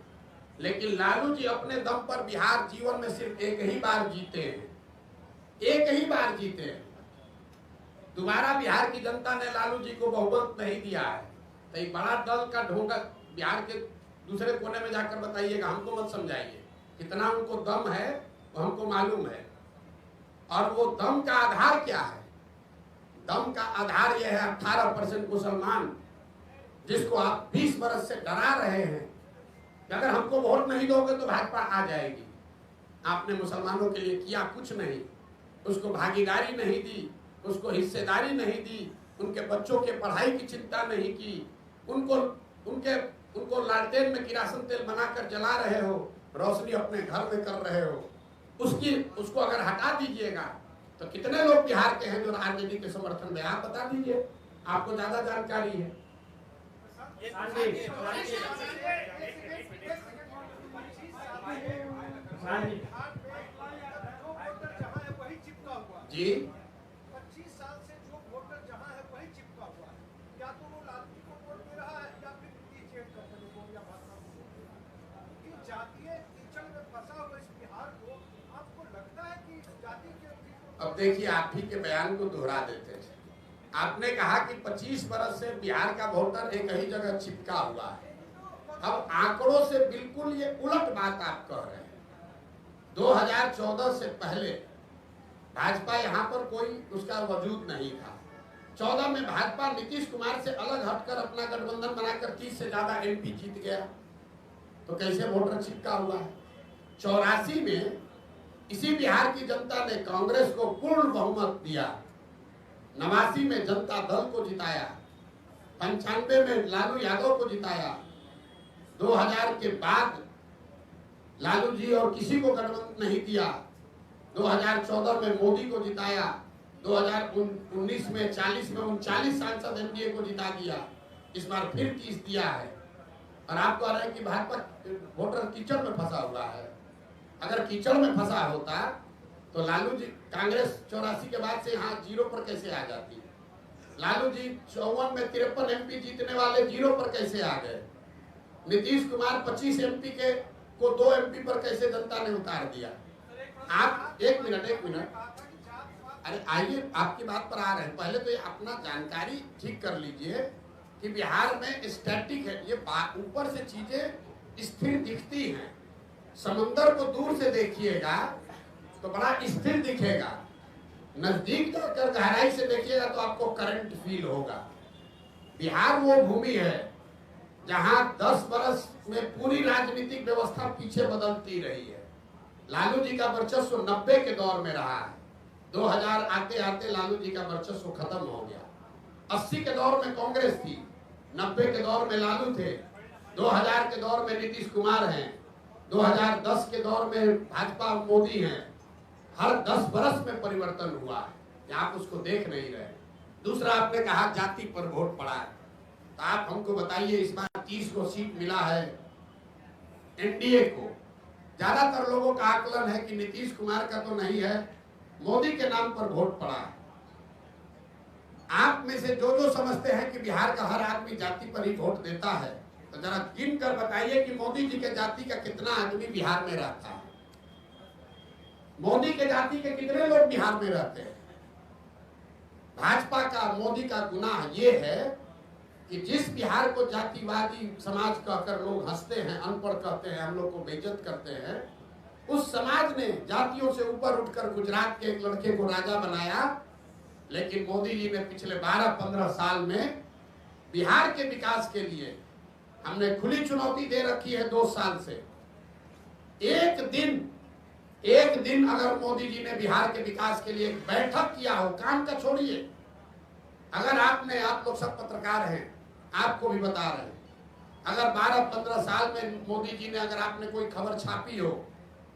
लेकिन लालू जी अपने दम पर बिहार जीवन में सिर्फ एक ही बार जीते हैं, एक ही बार जीते हैं। दोबारा बिहार की जनता ने लालू जी को बहुमत नहीं दिया है। तो एक बड़ा दल का ढोंगा बिहार के दूसरे कोने में जाकर बताइएगा, हमको मत समझाइए। कितना उनको दम है वो हमको मालूम है। और वो दम का आधार क्या है? दम का आधार यह है 18% मुसलमान, जिसको आप 20 बरस से डरा रहे हैं कि अगर हमको वोट नहीं दोगे तो भाजपा आ जाएगी। आपने मुसलमानों के लिए किया कुछ नहीं, उसको भागीदारी नहीं दी, उसको हिस्सेदारी नहीं दी, उनके बच्चों के पढ़ाई की चिंता नहीं की, उनको लालटेन में किरासन तेल बनाकर जला रहे हो, रोशनी अपने घर में कर रहे हो, उसको अगर हटा दीजिएगा तो कितने लोग बिहार के हैं जो आरजेडी के समर्थन में, आप बता दीजिए, आपको ज्यादा जानकारी है। जी 25 साल से जो वोटर जहां है वही चिपका हुआ है, या तो वो लालजी को वोट दे रहा है या फिर नीतीश कंपनी को या भाजपा को वोट दे रहा है। कि जातीय कीचड़ में फंसा हुआ इस बिहार को आपको लगता है कि जाति के, अब देखिए आप ही के बयान को दोहरा देते हैं। आपने कहा कि 25 बरस से बिहार का वोटर एक ही जगह चिपका हुआ है। अब आंकड़ों से बिल्कुल ये उलट बात आप कह रहे हैं। 2014 से पहले भाजपा यहाँ पर कोई उसका वजूद नहीं था। 14 में भाजपा नीतीश कुमार से अलग हटकर अपना गठबंधन बनाकर 30 से ज्यादा एमपी जीत गया, तो कैसे वोटर चिपका हुआ है। 84 में इसी बिहार की जनता ने कांग्रेस को पूर्ण बहुमत दिया, 89 में जनता दल को जिताया, 95 में लालू यादव को जिताया, 2000 के बाद लालू जी और किसी को गठबंधन नहीं दिया, 2014 में मोदी को जिताया, 2019 में 40 में 39 सांसद एनडीए को जिता दिया, इस बार फिर 30 दिया है। और आप कह रहे हैं कि भाजपा वोटर कीचड़ में फंसा हुआ है। अगर कीचड़ में फंसा होता तो लालू जी कांग्रेस 84 के बाद से यहाँ 0 पर कैसे आ जाती। लालू जी 54 में 53 एमपी जीतने वाले 0 पर कैसे आ गए। नीतीश कुमार 25 एमपी के को 2 एमपी पर कैसे जनता ने उतार दिया। आप एक मिनट अरे आइए, आपकी बात पर आ रहे हैं। पहले तो ये अपना जानकारी ठीक कर लीजिए कि बिहार में स्टैटिक है, ये ऊपर से चीजें स्थिर दिखती हैं। समंदर को दूर से देखिएगा तो बड़ा स्थिर दिखेगा, नजदीक जाकर गहराई से देखिएगा तो आपको करंट फील होगा। बिहार वो भूमि है जहां 10 बरस में पूरी राजनीतिक व्यवस्था पीछे बदलती रही है। लालू जी का वर्चस्व 90 के दौर में रहा है, 2000 आते आते लालू जी का वर्चस्व खत्म हो गया। 80 के दौर में कांग्रेस थी, 90 के दौर में लालू थे, 2000 के दौर में नीतीश कुमार हैं, 2010 के दौर में भाजपा मोदी हैं। हर 10 बरस में परिवर्तन हुआ है, आप उसको देख नहीं रहे। दूसरा, आपने कहा जाति पर वोट पड़ा है, तो आप हमको बताइए, इस बार 30 को सीट मिला है एनडीए को। ज्यादातर लोगों का आकलन है कि नीतीश कुमार का तो नहीं है, मोदी के नाम पर वोट पड़ा है। आप में से जो जो समझते हैं कि बिहार का हर आदमी जाति पर ही वोट देता है, तो जरा गिन कर बताइए कि मोदी जी के जाति का कितना आदमी बिहार में रहता है। मोदी के जाति के कितने लोग बिहार में रहते हैं। भाजपा का, मोदी का गुनाह ये है कि जिस बिहार को जातिवादी समाज कहकर लोग हंसते हैं, अनपढ़ कहते हैं, हम लोग को बेइज्जत करते हैं, उस समाज ने जातियों से ऊपर उठकर गुजरात के एक लड़के को राजा बनाया। लेकिन मोदी जी ने पिछले 12-15 साल में बिहार के विकास के लिए हमने खुली चुनौती दे रखी है 2 साल से। एक दिन अगर मोदी जी ने बिहार के विकास के लिए एक बैठक किया हो, काम का छोड़िए, अगर आप लोग सब पत्रकार हैं, आपको भी बता रहे हैं, अगर 12-15 साल में मोदी जी ने, अगर आपने कोई खबर छापी हो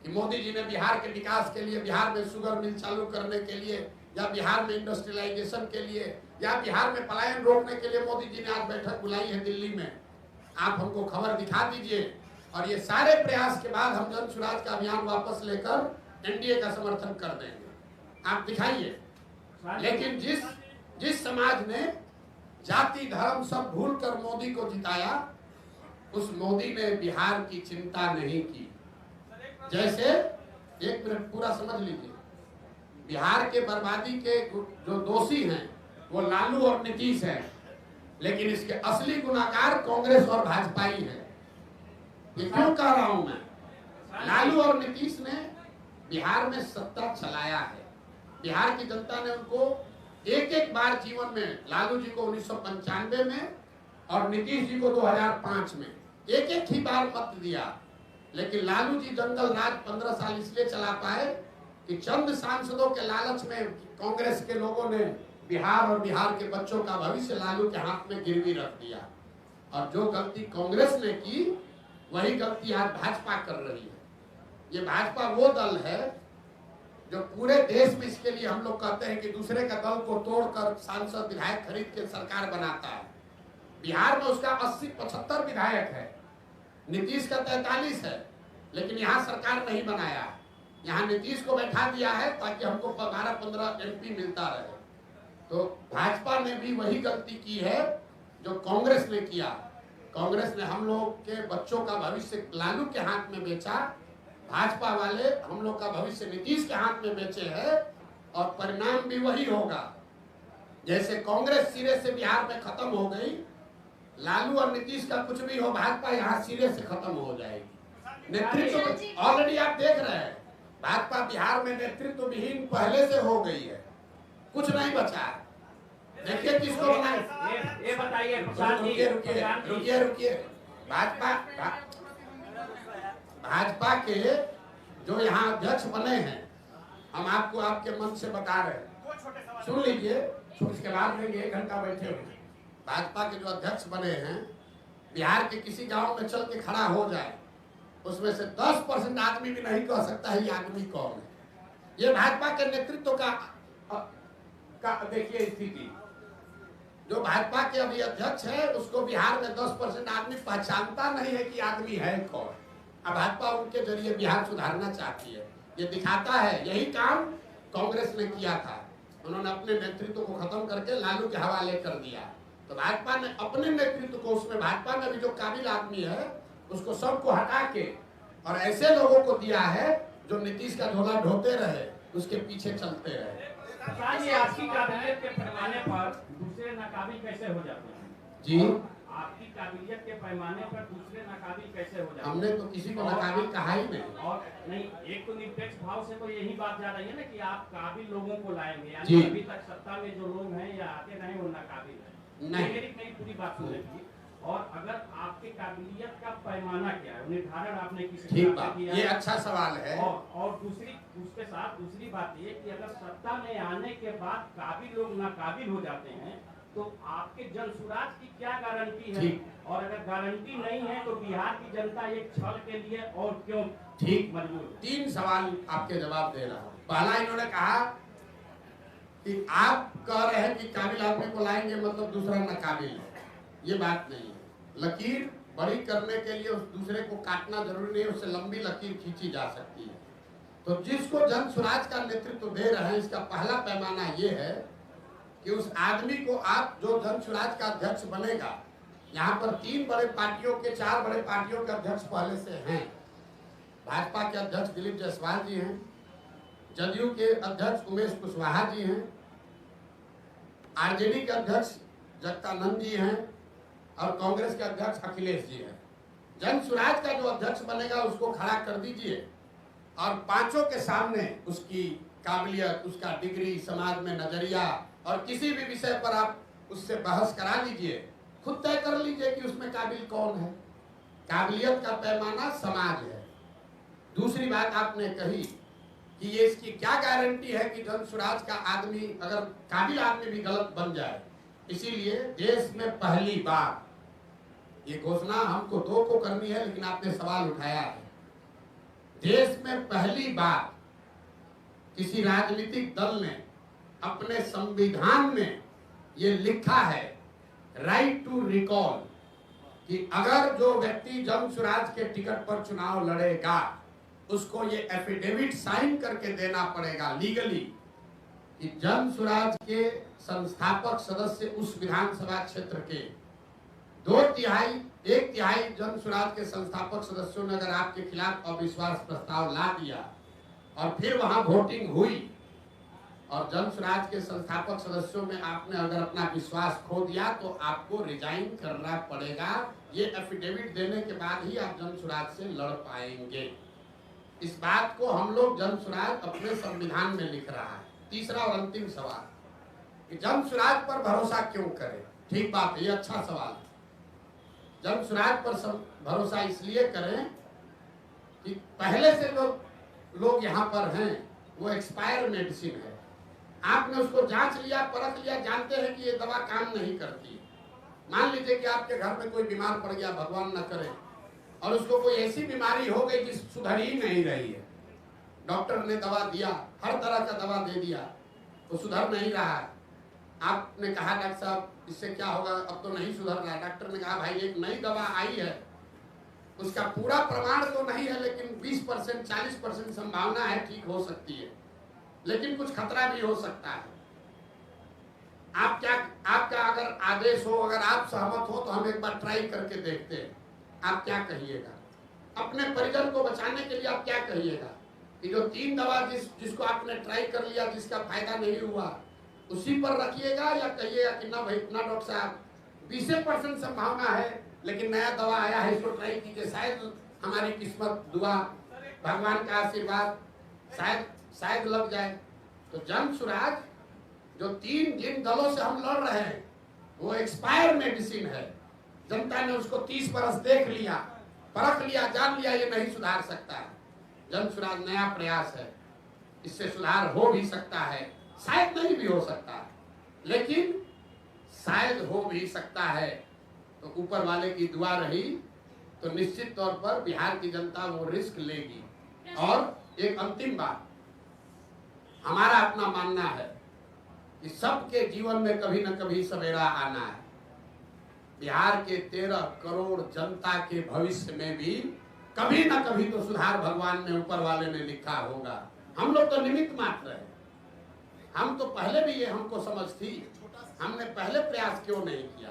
कि मोदी जी ने बिहार के विकास के लिए, बिहार में शुगर मिल चालू करने के लिए, या बिहार में इंडस्ट्रियलाइजेशन के लिए, या बिहार में पलायन रोकने के लिए मोदी जी ने आज बैठक बुलाई है दिल्ली में, आप हमको खबर दिखा दीजिए। और ये सारे प्रयास के बाद हम जन स्वराज का अभियान वापस लेकर एनडीए का समर्थन कर देंगे, आप दिखाइए। लेकिन जिस समाज ने जाति धर्म सब भूलकर मोदी को जिताया, उस मोदी ने बिहार की चिंता नहीं की। जैसे, एक मिनट पूरा समझ लीजिए, बिहार के बर्बादी के जो दोषी हैं वो लालू और नीतीश हैं, लेकिन इसके असली गुनाहगार कांग्रेस और भाजपा ही है। ये क्यों कह रहा हूं मैं? लालू और नीतीश ने बिहार में सत्ता चलाया है, बिहार की जनता ने उनको एक एक बार जीवन में, लालू जी को 1995 में और नीतीश जी को 2005 में एक एक ही बार मत दिया, लेकिन लालू जी जंगल राज 15 साल इसलिए चला पाए कि चंद सांसदों के लालच में कांग्रेस के लोगों ने बिहार और बिहार के बच्चों का भविष्य लालू के हाथ में गिरवी रख दिया। और जो गलती कांग्रेस ने की वही गलती आज भाजपा कर रही है। ये भाजपा वो दल है जो पूरे देश में, इसके लिए हम लोग कहते हैं कि दूसरे का दल को तोड़कर सांसद विधायक खरीद के सरकार बनाता है। बिहार में उसका 80-75 विधायक है, नीतीश का 43 है, लेकिन यहाँ सरकार नहीं बनाया। यहाँ नीतीश को बैठा दिया है ताकि हमको 12-15 MP मिलता रहे। तो भाजपा ने भी वही गलती की है जो कांग्रेस ने किया। कांग्रेस ने हम लोग के बच्चों का भविष्य लालू के हाथ में बेचा, भाजपा वाले हम लोग का भविष्य नीतीश के हाथ में बेचे हैं, और परिणाम भी वही होगा। जैसे कांग्रेस सिरे से बिहार में खत्म हो गई, लालू और नीतीश का कुछ भी हो, भाजपा यहाँ सिरे से खत्म हो जाएगी। नेतृत्व ऑलरेडी आप देख रहे हैं, भाजपा बिहार में नेतृत्व विहीन पहले से हो गई है, कुछ नहीं बचा। देखिए किसको बनाए। ये बताइए प्रसाद जी, रुकिए भाजपा के जो यहाँ अध्यक्ष बने हैं, हम आपको आपके मन से बता रहे हैं, सुन लीजिए, उसके बाद में 1 घंटा बैठे हुए। भाजपा के जो अध्यक्ष बने हैं, बिहार के किसी गांव में चल के खड़ा हो जाए, उसमें से 10% आदमी भी नहीं कह सकता है ये आदमी कौन है। ये भाजपा के नेतृत्व का देखिए स्थिति। जो भाजपा के अभी अध्यक्ष है उसको बिहार में 10% आदमी पहचानता नहीं है कि आदमी है कौन। अब भाजपा उनके जरिए बिहार सुधारना चाहती है, ये दिखाता है। यही काम कांग्रेस ने किया था, उन्होंने अपने नेतृत्व को खत्म करके लालू के हवाले कर दिया। तो भाजपा ने अपने नेतृत्व को, उसमें भाजपा में भी जो काबिल आदमी है उसको सबको हटा के और ऐसे लोगों को दिया है जो नीतीश का झोला ढोते रहे, उसके पीछे चलते रहे। ये आपकी काबिलियत के पैमाने पर दूसरे नाकाबिल कैसे हो जाते हैं? जी, आपकी काबिलियत के पैमाने पर दूसरे नाकाबिल कैसे हो जाते हैं? हमने तो किसी को नाकाबिल कहा ही नहीं। और नहीं, एक तो निरपेक्ष भाव से तो यही बात जा रही है ना कि आप काबिल लोगों को लाएंगे, जी। यानी अभी तक सत्ता में जो लोग हैं या आते रहे वो नाकाबिल है। नहीं। मेरी पूरी बात सुन लीजिए। और अगर आपके काबिलियत का पैमाना क्या है, निर्धारण आपने किस ठीक हिसाब से बात, किया ये है? अच्छा सवाल है। और उसके साथ दूसरी बात ये कि अगर सत्ता में आने के बाद काबिल लोग नाकाबिल हो जाते हैं तो आपके जनसुराज की क्या गारंटी है? और अगर गारंटी नहीं है तो बिहार की जनता एक छल के लिए और क्यों ठीक मजबूर है? 3 सवाल आपके जवाब दे रहा हूँ। पहला, इन्होंने कहा कि आप कह रहे हैं कि काबिल आदमी को लाएंगे मतलब दूसरा नाकाबिल है। ये बात नहीं है। लकीर बड़ी करने के लिए उस दूसरे को काटना जरूरी नहीं है, उससे लंबी लकीर खींची जा सकती है। तो जिसको जन स्वराज का नेतृत्व दे रहे हैं, इसका पहला पैमाना ये है कि उस आदमी को आप जो जन स्वराज का अध्यक्ष बनेगा, यहाँ पर 3 बड़े पार्टियों के 4 बड़े पार्टियों के अध्यक्ष पहले से हैं। भाजपा के अध्यक्ष दिलीप जायसवाल जी हैं, जदयू के अध्यक्ष उमेश कुशवाहा जी हैं, आरजेडी के अध्यक्ष जगदानंद जी हैं और कांग्रेस के अध्यक्ष अखिलेश जी हैं। जन स्वराज का जो अध्यक्ष बनेगा उसको खड़ा कर दीजिए और 5 के सामने उसकी काबिलियत, उसका डिग्री, समाज में नजरिया और किसी भी विषय पर आप उससे बहस करा लीजिए, खुद तय कर लीजिए कि उसमें काबिल कौन है। काबिलियत का पैमाना समाज है। दूसरी बात आपने कही कि ये इसकी क्या गारंटी है कि जन स्वराज का आदमी, अगर काबिल आदमी भी गलत बन जाए। इसीलिए देश में पहली बार, ये घोषणा हमको 2 को करनी है लेकिन आपने सवाल उठाया है, देश में पहली बार किसी राजनीतिक दल ने अपने संविधान में ये लिखा है, राइट टू रिकॉल, कि अगर जो व्यक्ति जन स्वराज के टिकट पर चुनाव लड़ेगा उसको ये एफिडेविट साइन करके देना पड़ेगा लीगली कि जन स्वराज के संस्थापक सदस्य उस विधानसभा क्षेत्र के 1 तिहाई जन स्वराज के संस्थापक सदस्यों ने अगर आपके खिलाफ अविश्वास प्रस्ताव ला दिया और फिर वहां वोटिंग हुई और जन स्वराज के संस्थापक सदस्यों में आपने अगर अपना विश्वास खो दिया तो आपको रिजाइन करना पड़ेगा। ये एफिडेविट देने के बाद ही आप जन स्वराज से लड़ पाएंगे। इस बात को हम लोग जन स्वराज अपने संविधान में लिख रहा है। तीसरा और अंतिम सवाल, कि जन स्वराज पर भरोसा क्यों करें। ठीक बात है, ये अच्छा सवाल है। जन स्वराज पर भरोसा इसलिए करें कि पहले से लोग यहाँ पर हैं, वो एक्सपायर मेडिसिन है। आपने उसको जांच लिया, परख लिया, जानते हैं कि ये दवा काम नहीं करती। मान लीजिए कि आपके घर में कोई बीमार पड़ गया, भगवान न करे, और उसको कोई ऐसी बीमारी हो गई कि सुधर ही नहीं रही है। डॉक्टर ने दवा दिया, हर तरह का दवा दे दिया, तो सुधर नहीं रहा है। आपने कहा डॉक्टर साहब इससे क्या होगा, अब तो नहीं सुधर रहा है। डॉक्टर ने कहा भाई एक नई दवा आई है, उसका पूरा प्रमाण तो नहीं है, लेकिन 20% 40% संभावना है ठीक हो सकती है, लेकिन कुछ खतरा भी हो सकता है। आपका अगर आदेश हो, अगर आप सहमत हो तो हम एक बार ट्राई करके देखते हैं। आप क्या कहिएगा? अपने परिजन को बचाने के लिए आप क्या कहिएगा कि जो 3 दवा जिसको आपने ट्राई कर लिया, जिसका फायदा नहीं हुआ, उसी पर रखिएगा, या कहिएगा कि ना भाई ना डॉक्टर साहब 20% संभावना है, लेकिन नया दवा आया है, इसको ट्राई कीजिए, शायद हमारी किस्मत, दुआ, भगवान का आशीर्वाद शायद लग जाए। तो जन स्वराज जो 3 जिन दलों से हम लड़ रहे हैं, वो एक्सपायर मेडिसिन है। जनता ने उसको 30 बरस देख लिया, परख लिया, जान लिया, ये नहीं सुधार सकता है। जन स्वराज नया प्रयास है, इससे सुधार हो भी सकता है, शायद नहीं भी हो सकता, लेकिन शायद हो भी सकता है। तो ऊपर वाले की दुआ रही तो निश्चित तौर पर बिहार की जनता वो रिस्क लेगी। और एक अंतिम बात, हमारा अपना मानना है कि सबके जीवन में कभी न कभी सवेरा आना है। बिहार के 13 करोड़ जनता के भविष्य में भी कभी न कभी तो सुधार भगवान ने, ऊपर वाले ने लिखा होगा। हम लोग तो निमित्त मात्र है। हम तो पहले भी ये हमको समझ थी, हमने पहले प्रयास क्यों नहीं किया?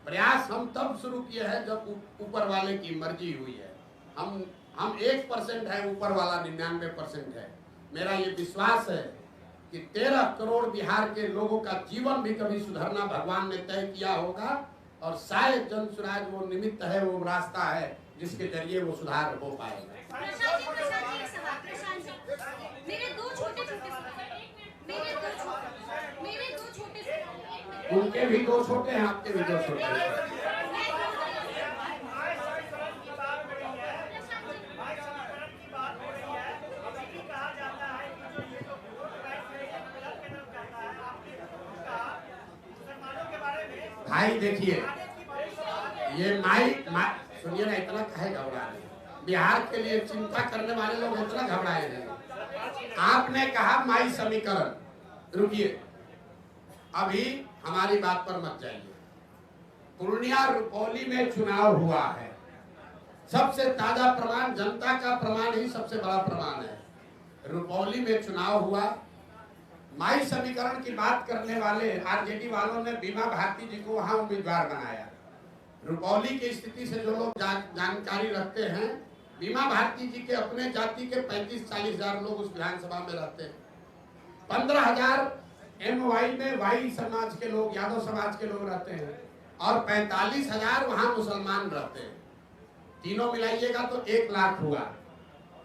प्रयास हम तब शुरू किए हैं जब ऊपर वाले की मर्जी हुई है। हम 1% है, ऊपर वाला 99% है। मेरा ये विश्वास है कि 13 करोड़ बिहार के लोगों का जीवन भी कभी सुधरना भगवान ने तय किया होगा, और शायद जन स्वराज वो निमित्त है, वो रास्ता है जिसके जरिए वो सुधार हो पाएगा। मेरे दो छोटे उनके भी 2 छोटे हैं, आपके भी 2 छोटे हैं। भाई देखिए, ये सुनिए ना, इतना काहे घबरा रहे हैं? बिहार के लिए चिंता करने वाले लोग इतना घबराए हैं। आपने कहा माई समीकरण, रुकिए, अभी हमारी बात पर मत जाइए। पूर्णिया रुपौली में चुनाव हुआ है, सबसे ताजा प्रमाण, जनता का प्रमाण ही सबसे बड़ा प्रमाण है। रुपौली में चुनाव हुआ, माई समीकरण की बात करने वाले आरजेडी वालों ने बीमा भारती जी को वहां उम्मीदवार बनाया। रुपौली की स्थिति से जो लोग जानकारी रखते हैं, बीमा भारती जी के अपने जाति के 35-40 हजार लोग उस विधानसभा में रहते हैं। 15,000 MY में वाई समाज के लोग, यादव समाज के लोग रहते हैं, और 45,000 वहां मुसलमान रहते हैं। तीनों मिलाइएगा तो 1 लाख हुआ।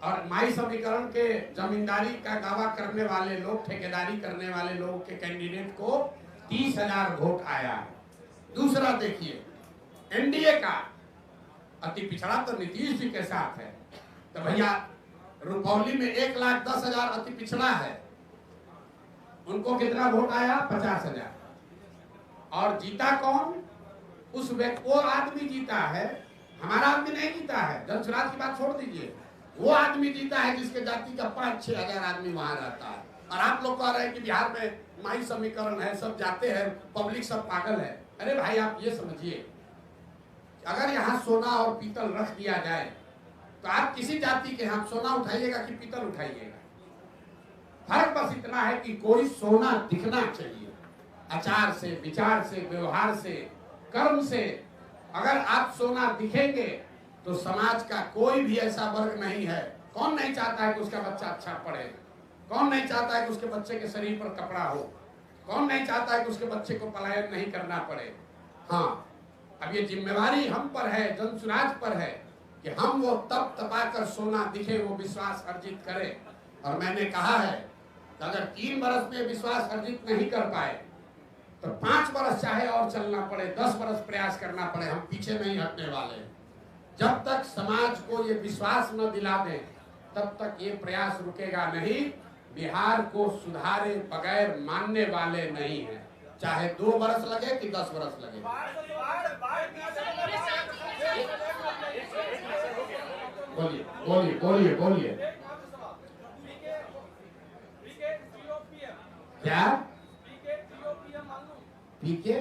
और माई समीकरण के जमींदारी का दावा करने वाले लोग, ठेकेदारी करने वाले लोगों के कैंडिडेट को 30,000 वोट आया। दूसरा देखिए, एनडीए का अति पिछड़ा तो नीतीश जी के साथ है, तो भैया रुपौली में 1,10,000 अति पिछड़ा है, उनको कितना वोट आया? 50,000। और जीता कौन? उस व्यक्ति, वो आदमी जीता है, हमारा आदमी नहीं जीता है। जन स्वराज की बात छोड़ दीजिए, वो आदमी जीता है जिसके जाति का 5-6 हजार आदमी वहां रहता है। और आप लोग कह रहे हैं कि बिहार में माई समीकरण है, सब जाते हैं, पब्लिक सब पागल है। अरे भाई आप ये समझिए, अगर यहाँ सोना और पीतल रख दिया जाए तो आप किसी जाति के यहाँ सोना उठाइएगा कि पीतल उठाइएगा? फर्क बस इतना है कि कोई सोना दिखना चाहिए, आचार से, विचार से, व्यवहार से, कर्म से। अगर आप सोना दिखेंगे तो समाज का कोई भी ऐसा वर्ग नहीं है, कौन नहीं चाहता है कि उसका बच्चा अच्छा पढ़े? कौन नहीं चाहता है कि उसके बच्चे के शरीर पर कपड़ा हो? कौन नहीं चाहता है कि उसके बच्चे को पलायन नहीं करना पड़े? हाँ, अब ये जिम्मेवारी हम पर है, जन स्वराज पर है कि हम वो तप तपा कर सोना दिखे, वो विश्वास अर्जित करें। और मैंने कहा है कि अगर 3 बरस में विश्वास अर्जित नहीं कर पाए तो 5 वर्ष चाहे और चलना पड़े, 10 वर्ष प्रयास करना पड़े, हम पीछे नहीं हटने वाले। जब तक समाज को ये विश्वास न दिला दें तब तक ये प्रयास रुकेगा नहीं। बिहार को सुधारे बगैर मानने वाले नहीं हैं, चाहे 2 वर्ष लगे कि 10 वर्ष लगे। बोलिए बोलिए बोलिए बोलिए। क्या पीके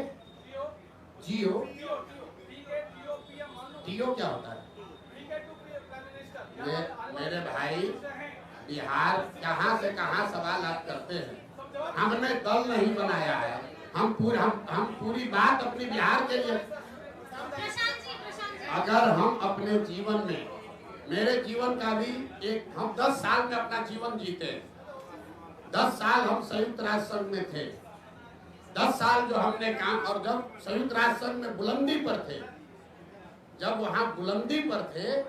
जियो टीओ क्या होता है? मेरे भाई, बिहार कहाँ से कहाँ सवाल आप करते हैं। हमने दल नहीं बनाया है, हम पूरी बात अपनी बिहार के लिए। अगर हम अपने जीवन में, मेरे जीवन का भी हम 10 साल में अपना जीवन जीते। 10 साल हम संयुक्त राष्ट्र संघ में थे, 10 साल जो हमने काम, और जब संयुक्त राष्ट्र संघ में बुलंदी पर थे, जब वहां बुलंदी पर थे,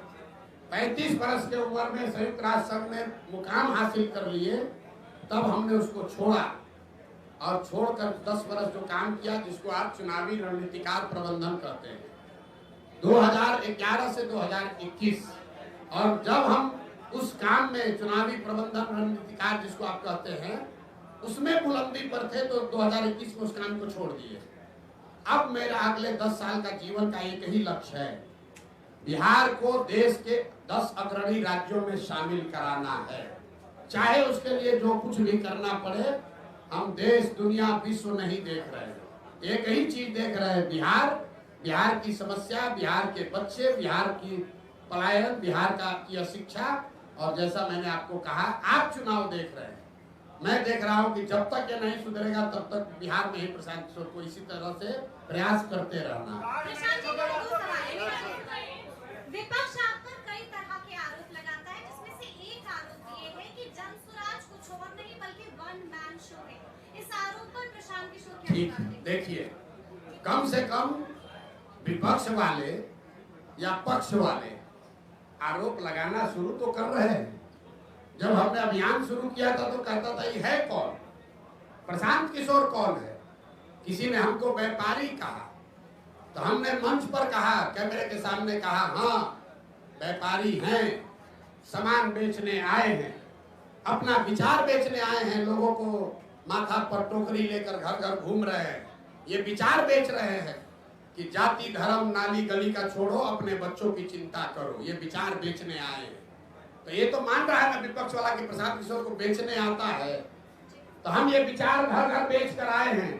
35 वर्ष के उम्र में संयुक्त राष्ट्र संघ में मुकाम हासिल कर लिए, तब हमने उसको छोड़ा और छोड़कर 10 वर्ष जो काम किया, जिसको आप चुनावी रणनीतिकार प्रबंधन कहते हैं, 2011 से 2021। और जब हम उस काम में चुनावी प्रबंधन रणनीतिकार जिसको आप कहते हैं, उसमें बुलंदी पर थे, तो 2021 में उस काम को छोड़ दिए। अब मेरा अगले 10 साल का जीवन का एक ही लक्ष्य है, बिहार को देश के 10 अग्रणी राज्यों में शामिल कराना है। चाहे उसके लिए जो कुछ भी करना पड़े। हम देश, दुनिया, विश्व नहीं देख रहे हैं, एक ही चीज देख रहे हैं, बिहार की समस्या, बिहार के बच्चे, बिहार की पलायन, बिहार की अशिक्षा। और जैसा मैंने आपको कहा, आप चुनाव देख रहे हैं, मैं देख रहा हूं कि जब तक ये नहीं सुधरेगा तब तक बिहार में ही प्रशांत किशोर को इसी तरह से प्रयास करते रहना। विपक्ष आप पर कई तरह के आरोप लगाता है, जिसमें से एक आरोप ये है कि जनसुराज कुछ और नहीं बल्कि वन मैन शो है। इस आरोप पर प्रशांत किशोर क्या ठीक, देखिए, कम से कम विपक्ष वाले या पक्ष वाले आरोप लगाना शुरू तो कर रहे हैं। जब हमने अभियान शुरू किया था तो कहता था ये है कौन, प्रशांत किशोर कौन है। किसी ने हमको व्यापारी कहा, तो हमने मंच पर कहा, कैमरे के सामने कहा, हाँ व्यापारी हैं, सामान बेचने आए हैं, अपना विचार बेचने आए हैं, लोगों को माथा पर टोकरी लेकर घर घर घूम रहे हैं, ये विचार बेच रहे हैं कि जाति धर्म नाली गली का छोड़ो, अपने बच्चों की चिंता करो, ये विचार बेचने आए हैं। तो ये तो मान रहा है ना विपक्ष वाला कि प्रशांत किशोर को बेचने आता है। तो हम ये विचार घर घर बेच कर आए हैं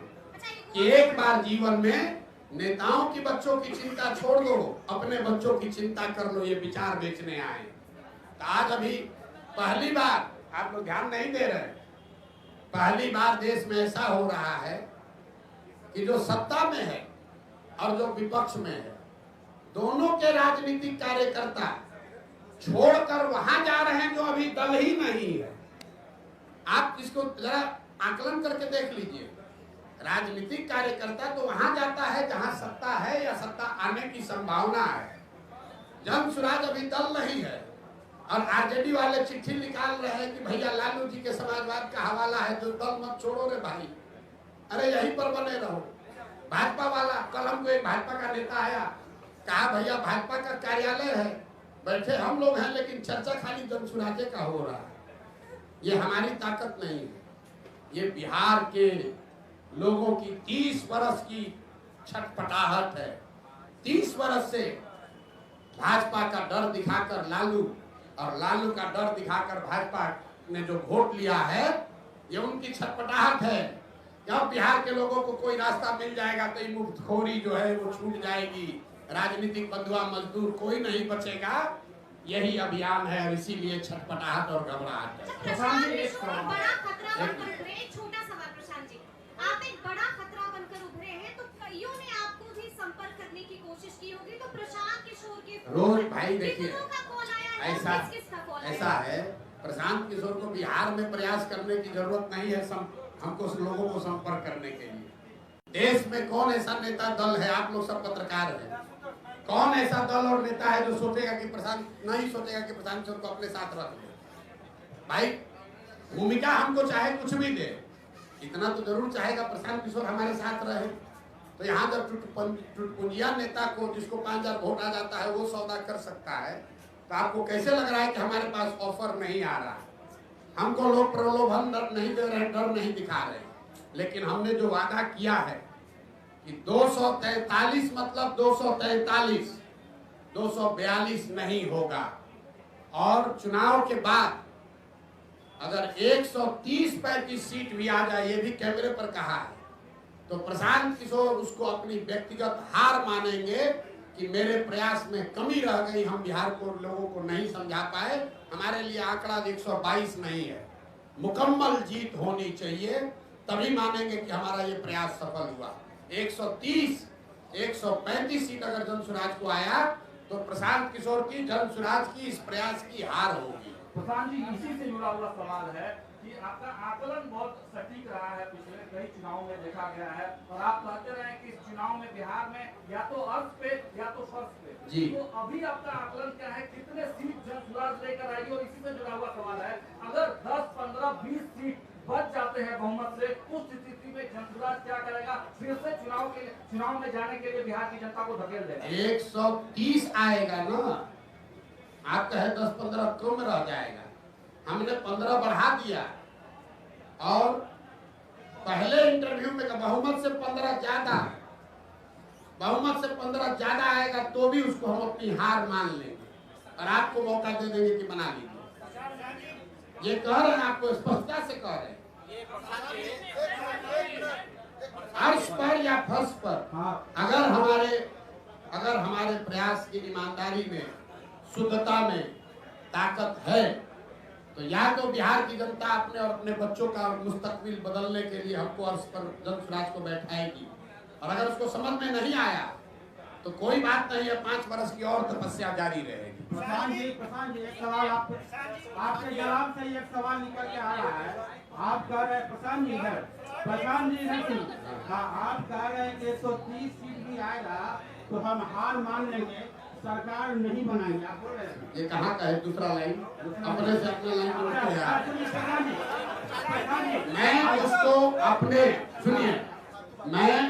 कि एक बार जीवन में नेताओं की बच्चों की चिंता छोड़ दो, अपने बच्चों की चिंता कर लो, ये विचार बेचने आए। तो आज अभी पहली बार, आप लोग ध्यान नहीं दे रहे, पहली बार देश में ऐसा हो रहा है कि जो सत्ता में है और जो विपक्ष में है, दोनों के राजनीतिक कार्यकर्ता छोड़कर वहां जा रहे हैं जो अभी दल ही नहीं है। आप इसको जरा आकलन करके देख लीजिए। राजनीतिक कार्यकर्ता तो वहां जाता है जहां सत्ता है या सत्ता आने की संभावना है। जनसुराज अभी दल नहीं है और आरजेडी वाले चिट्ठी निकाल रहे हैं कि भैया लालू जी के समाजवाद का हवाला है, जो दल मत छोड़ो रे भाई, अरे यहीं पर बने रहो। भाजपा वाला, कल हमको एक भाजपा का नेता आया, कहा भैया भाजपा का कार्यालय है, बैठे हम लोग हैं, लेकिन चर्चा खाली जनसुराजे का हो रहा है। ये हमारी ताकत नहीं है, ये बिहार के लोगों की 30 वर्ष की छटपटाहट है। 30 वर्ष से भाजपा का डर दिखाकर लालू और लालू का डर दिखाकर भाजपा ने जो वोट लिया है, ये उनकी छटपटाहट है। जब बिहार के लोगों को कोई रास्ता मिल जाएगा तो ये मुफ्तखोरी जो है वो छूट जाएगी, राजनीतिक बंधुआ मजदूर कोई नहीं बचेगा। यही अभियान है और इसीलिए छटपटाहट और घबराहट है। प्रशांत जी, एक बड़ा खतरा बनकर उभरे, एक छोटा सवाल प्रशांत जी, आप एक बड़ा खतरा बनकर उभरे हैं, तो कईयों ने आपको भी संपर्क करने की कोशिश की होगी, तो प्रशांत किशोर के रोज भाई देखिए, ऐसा है, प्रशांत किशोर को बिहार में प्रयास करने की जरूरत नहीं है, हमको लोगों को संपर्क करने के लिए। देश में कौन ऐसा नेता दल है, आप लोग सब पत्रकार हैं, कौन ऐसा दल और नेता है जो सोचेगा कि नहीं सोचेगा कि प्रशांत किशोर को अपने साथ रख ले। भाई भूमिका हमको चाहे कुछ भी दे, इतना तो जरूर चाहेगा प्रशांत किशोर हमारे साथ रहे। तो यहाँ जब टुटपुंजिया नेता को जिसको 5000 वोट आ जाता है वो सौदा कर सकता है, तो आपको कैसे लग रहा है कि हमारे पास ऑफर नहीं आ रहा? हमको लोग प्रलोभन नहीं दे रहे, डर नहीं दिखा रहे, लेकिन हमने जो वादा किया है कि 243 मतलब 243, 242 नहीं होगा। और चुनाव के बाद अगर 130 पर की सीट भी आ जाए, ये भी कैमरे पर कहा है, तो प्रशांत किशोर उसको अपनी व्यक्तिगत हार मानेंगे कि मेरे प्रयास में कमी रह गई, हम बिहार को लोगों को नहीं समझा पाए। हमारे लिए आंकड़ा 122 नहीं है, मुकम्मल जीत होनी चाहिए, तभी मानेंगे कि हमारा ये प्रयास सफल हुआ। 130, 135 सीट अगर जन स्वराज को आया तो प्रशांत किशोर की, जन स्वराज की इस प्रयास की हार होगी। प्रशांत जी, इसी से जुड़ा हुआ सवाल है कि आपका आकलन बहुत सटीक रहा है, पिछले कई चुनावों में देखा गया है, और आप कहते रहे कि इस चुनाव में बिहार में या तो अर्थ पे या तो फर्श पे जी। तो अभी आपका आकलन क्या है, कितने सीट जन स्वराज लेकर आएगी? और इसी से जुड़ा हुआ सवाल है, अगर 10, 15, 20 सीट बच जाते हैं बहुमत से, उस स्थिति में जन स्वराज क्या करेगा? फिर से चुनाव में जाने के लिए बिहार की जनता को धकेल देगा? 130 आएगा ना, आप कहे 10-15 कम रह जाएगा। हमने 15 बढ़ा दिया, और पहले इंटरव्यू में बहुमत से 15 ज्यादा, बहुमत से 15 ज्यादा आएगा तो भी उसको हम अपनी हार मान लेंगे और आपको मौका दे देंगे कि बना लीजिए। ये कह रहे हैं, आपको स्पष्टता से कह रहे हैं, अर्श पर या फर्श पर अगर हमारे प्रयास की ईमानदारी में, शुद्धता में ताकत है, तो या तो बिहार की जनता अपने और अपने बच्चों का मुस्तकबिल बदलने के लिए हमको अर्श पर जन स्वराज को बैठाएगी, और अगर उसको समझ में नहीं आया तो कोई बात नहीं है, 5 वर्ष की और तपस्या जारी रहेगी। प्रशांत जी एक सवाल आपके जवाब से एक सवाल निकल के आ रहा है। आप कह रहे हैं प्रशांत जी नहीं, आप कह रहे हैं कि 130 सीट भी आएगा तो हम हार मान लेंगे, सरकार नहीं बनाएंगे। आप बोल रहे हैं ये कहाँ का है दूसरा लाइन? अपने से अपना लाइन जोड़ते हैं। मैं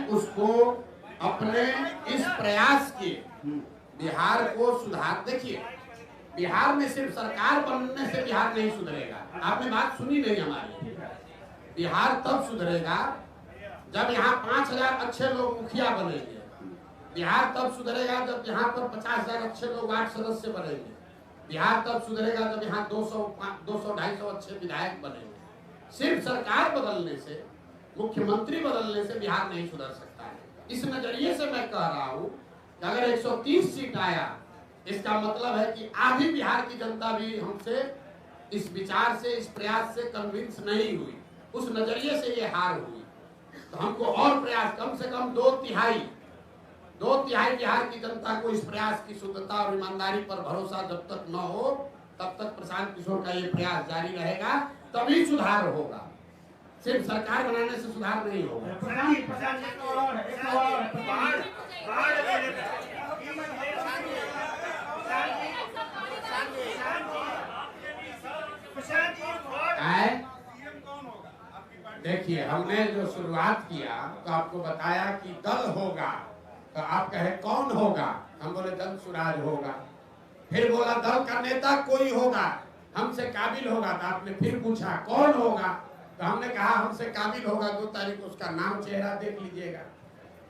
उसको अपने इस प्रयास के बिहार को सुधार, देखिए बिहार में सिर्फ सरकार बनने से बिहार नहीं सुधरेगा। आपने बात सुनी नहीं हमारी। बिहार तब सुधरेगा जब यहाँ 5000 अच्छे लोग मुखिया बनेंगे। बिहार तब सुधरेगा जब यहाँ पर 50,000 अच्छे लोग वार्ड सदस्य बनेंगे। बिहार तब सुधरेगा जब यहाँ 200-250 अच्छे विधायक बनेंगे। सिर्फ सरकार बदलने से, मुख्यमंत्री बदलने से बिहार नहीं सुधर सकता है। इस नजरिए से मैं कह रहा हूँ कि अगर 130 सीट आया, इसका मतलब है कि आधी बिहार की जनता भी हमसे इस विचार से, इस प्रयास से कन्विंस नहीं हुई। उस नजरिए से ये हार हुई। तो हमको और प्रयास, कम से कम 2/3 बिहार की जनता को इस प्रयास की शुद्धता और ईमानदारी पर भरोसा जब तक न हो, तब तक प्रशांत किशोर का ये प्रयास जारी रहेगा, तभी सुधार होगा। सिर्फ सरकार बनाने से सुधार नहीं होगा। देखिए, हमने जो शुरुआत किया तो आपको बताया कि दल होगा, तो आप कहे कौन होगा? हम बोले जन स्वराज होगा। फिर बोला दल का नेता कोई होगा, हमसे काबिल होगा। तो आपने फिर पूछा कौन होगा? तो हमने कहा हमसे काबिल होगा, 2 तारीख को उसका नाम चेहरा देख लीजिएगा।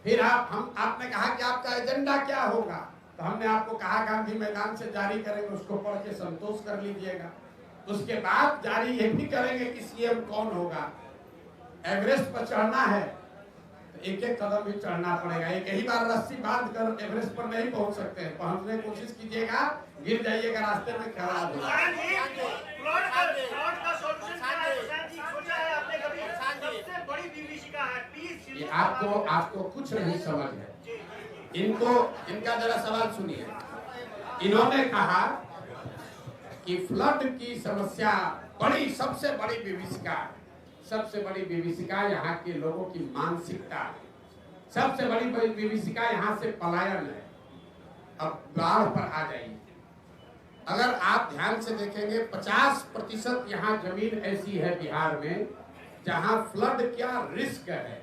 फिर आपने कहा कि आपका एजेंडा क्या होगा? तो हमने आपको कहा गांधी मैदान से जारी करेंगे, उसको पढ़ के संतोष कर लीजिएगा। उसके बाद जारी ये भी करेंगे कि सीएम कौन होगा। एवरेस्ट पर चढ़ना है तो एक एक कदम भी चढ़ना पड़ेगा। एक ही बार रस्सी बांध कर एवरेस्ट पर नहीं पहुंच सकते हैं। पहुंचने की कोशिश कीजिएगा, गिर जाइएगा, रास्ते में खराब होगा। ये आपको कुछ नहीं समझ है। इनका जरा सवाल सुनिए। इन्होंने कहा कि फ्लड की समस्या सबसे बड़ी विभीषिका यहाँ के लोगों की मानसिकता, सबसे बड़ी विभीषिका यहाँ से पलायन है। अब बाढ़ पर आ जाइए। अगर आप ध्यान से देखेंगे 50% यहाँ जमीन ऐसी है बिहार में जहां फ्लड क्या रिस्क है।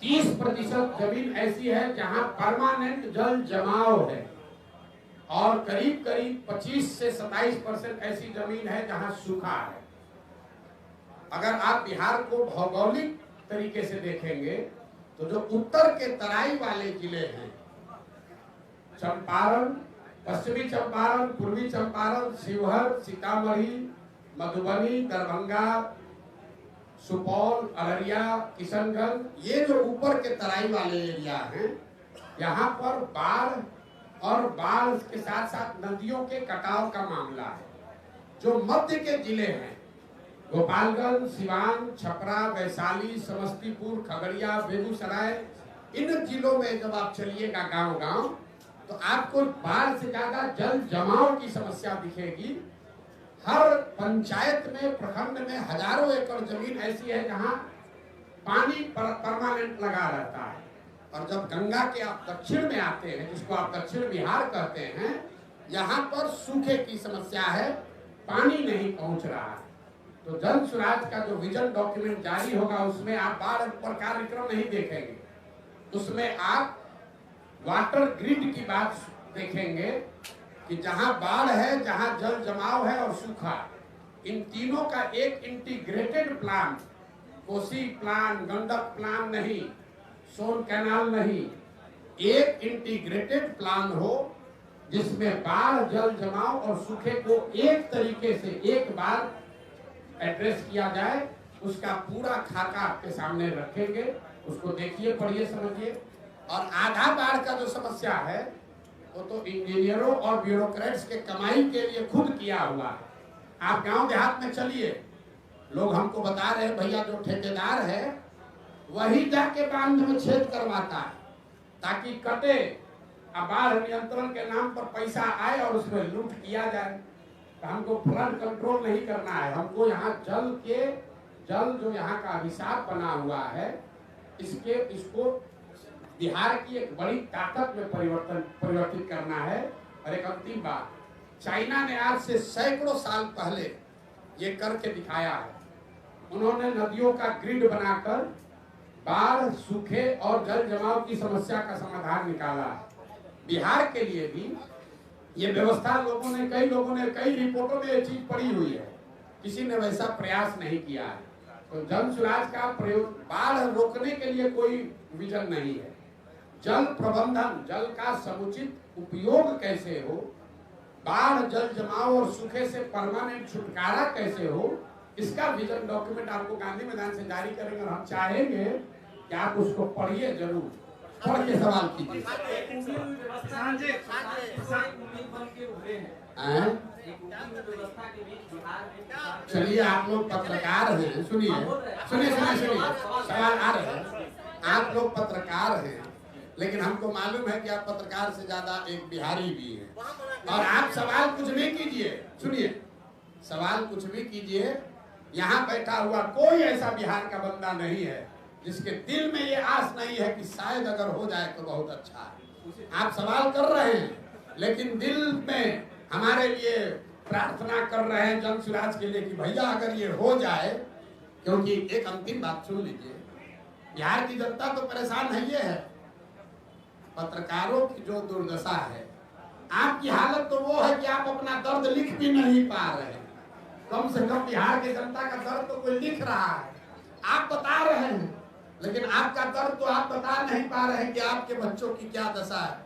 30% जमीन ऐसी है जहां परमानेंट जल जमाव है और करीब करीब 25 से 27% ऐसी जमीन है जहां सूखा है। अगर आप बिहार को भौगोलिक तरीके से देखेंगे तो जो उत्तर के तराई वाले जिले हैं, चंपारण, पश्चिमी चंपारण, पूर्वी चंपारण, शिवहर, सीतामढ़ी, मधुबनी, दरभंगा, सुपौल, अररिया, किशनगंज, ये जो ऊपर के तराई वाले एरिया हैं, यहाँ पर बाढ़ और बाढ़ के साथ साथ नदियों के कटाव का मामला है। जो मध्य के जिले हैं, गोपालगंज, सिवान, छपरा, वैशाली, समस्तीपुर, खगड़िया, बेगूसराय, इन जिलों में जब आप चलिएगा गांव-गांव तो आपको बाढ़ से ज्यादा जल जमाव की समस्या दिखेगी। हर पंचायत में, प्रखंड में हजारों एकड़ जमीन ऐसी है जहां पानी परमानेंट लगा रहता है। और जब गंगा के आप दक्षिण में आते हैं, जिसको आप दक्षिण बिहार कहते हैं, यहाँ पर सूखे की समस्या है, पानी नहीं पहुंच रहा है। तो जल स्वराज का जो विजन डॉक्यूमेंट जारी होगा उसमें आप बाढ़ पर कार्यक्रम नहीं देखेंगे, उसमें आप वाटर ग्रिड की बात देखेंगे कि जहां बाढ़ है, जहां जल जमाव है और सूखा, इन तीनों का एक integrated plan, Kosi plan, Gandak plan नहीं, सोन कैनाल नहीं, एक इंटीग्रेटेड प्लान हो जिसमें बाढ़, जल जमाव और सूखे को एक तरीके से एक बार एड्रेस किया जाए। उसका पूरा खाका आपके सामने रखेंगे, उसको देखिए, पढ़िए, समझिए। और आधा बाढ़ का जो समस्या है वो तो इंजीनियरों और ब्यूरोक्रेट्स के कमाई के लिए खुद किया हुआ है। आप गांव देहात में चलिए, लोग हमको बता रहे हैं भैया जो ठेकेदार है वही जाके बांध में छेद करवाता है ताकि कटे, अब बाढ़ नियंत्रण के नाम पर पैसा आए और उसमें लूट किया जाए। तो हमको फ्लड कंट्रोल नहीं करना है, हमको यहाँ जल जो यहाँ का अभिशाप बना हुआ है, इसको बिहार की एक बड़ी ताकत में परिवर्तित करना है। और एक अंतिम बात, चाइना ने आज से सैकड़ों साल पहले ये करके दिखाया है। उन्होंने नदियों का ग्रिड बनाकर बाढ़, सूखे और जल जमाव की समस्या का समाधान निकाला है। बिहार के लिए भी ये व्यवस्था कई लोगों ने कई रिपोर्टों में ये चीज पड़ी हुई है, किसी ने वैसा प्रयास नहीं किया है। तो जल स्वराज का प्रयोग, बाढ़ रोकने के लिए कोई विजन नहीं है। जल प्रबंधन, जल का समुचित उपयोग कैसे हो, बाढ़, जल जमाव और सूखे से परमानेंट छुटकारा कैसे हो, इसका विजन डॉक्यूमेंट आपको गांधी मैदान से जारी करेंगे। और हम चाहेंगे कि आप उसको पढ़िए, जरूर पढ़ के सवाल कीजिए। चलिए, आप लोग पत्रकार हैं, सुनिए, सवाल आ रहे हैं। आप लोग पत्रकार हैं, लेकिन हमको मालूम है कि आप पत्रकार से ज्यादा एक बिहारी भी हैं। और आप सवाल कुछ भी कीजिए, सुनिए, सवाल कुछ भी कीजिए, यहाँ बैठा हुआ कोई ऐसा बिहार का बंदा नहीं है जिसके दिल में ये आस नहीं है कि शायद अगर हो जाए तो बहुत अच्छा है। आप सवाल कर रहे हैं लेकिन दिल में हमारे लिए प्रार्थना कर रहे हैं जन स्वराज के लिए कि भैया अगर ये हो जाए। क्योंकि एक अंतिम बात सुन लीजिए, बिहार की जनता तो परेशान है, ये है पत्रकारों की जो दुर्दशा है। आपकी हालत तो वो है कि आप अपना दर्द लिख भी नहीं पा रहे हैं। कम से कम बिहार की जनता का दर्द तो कोई लिख रहा है, आप बता रहे हैं, लेकिन आपका दर्द तो आप बता नहीं पा रहे हैं कि आपके बच्चों की क्या दशा है,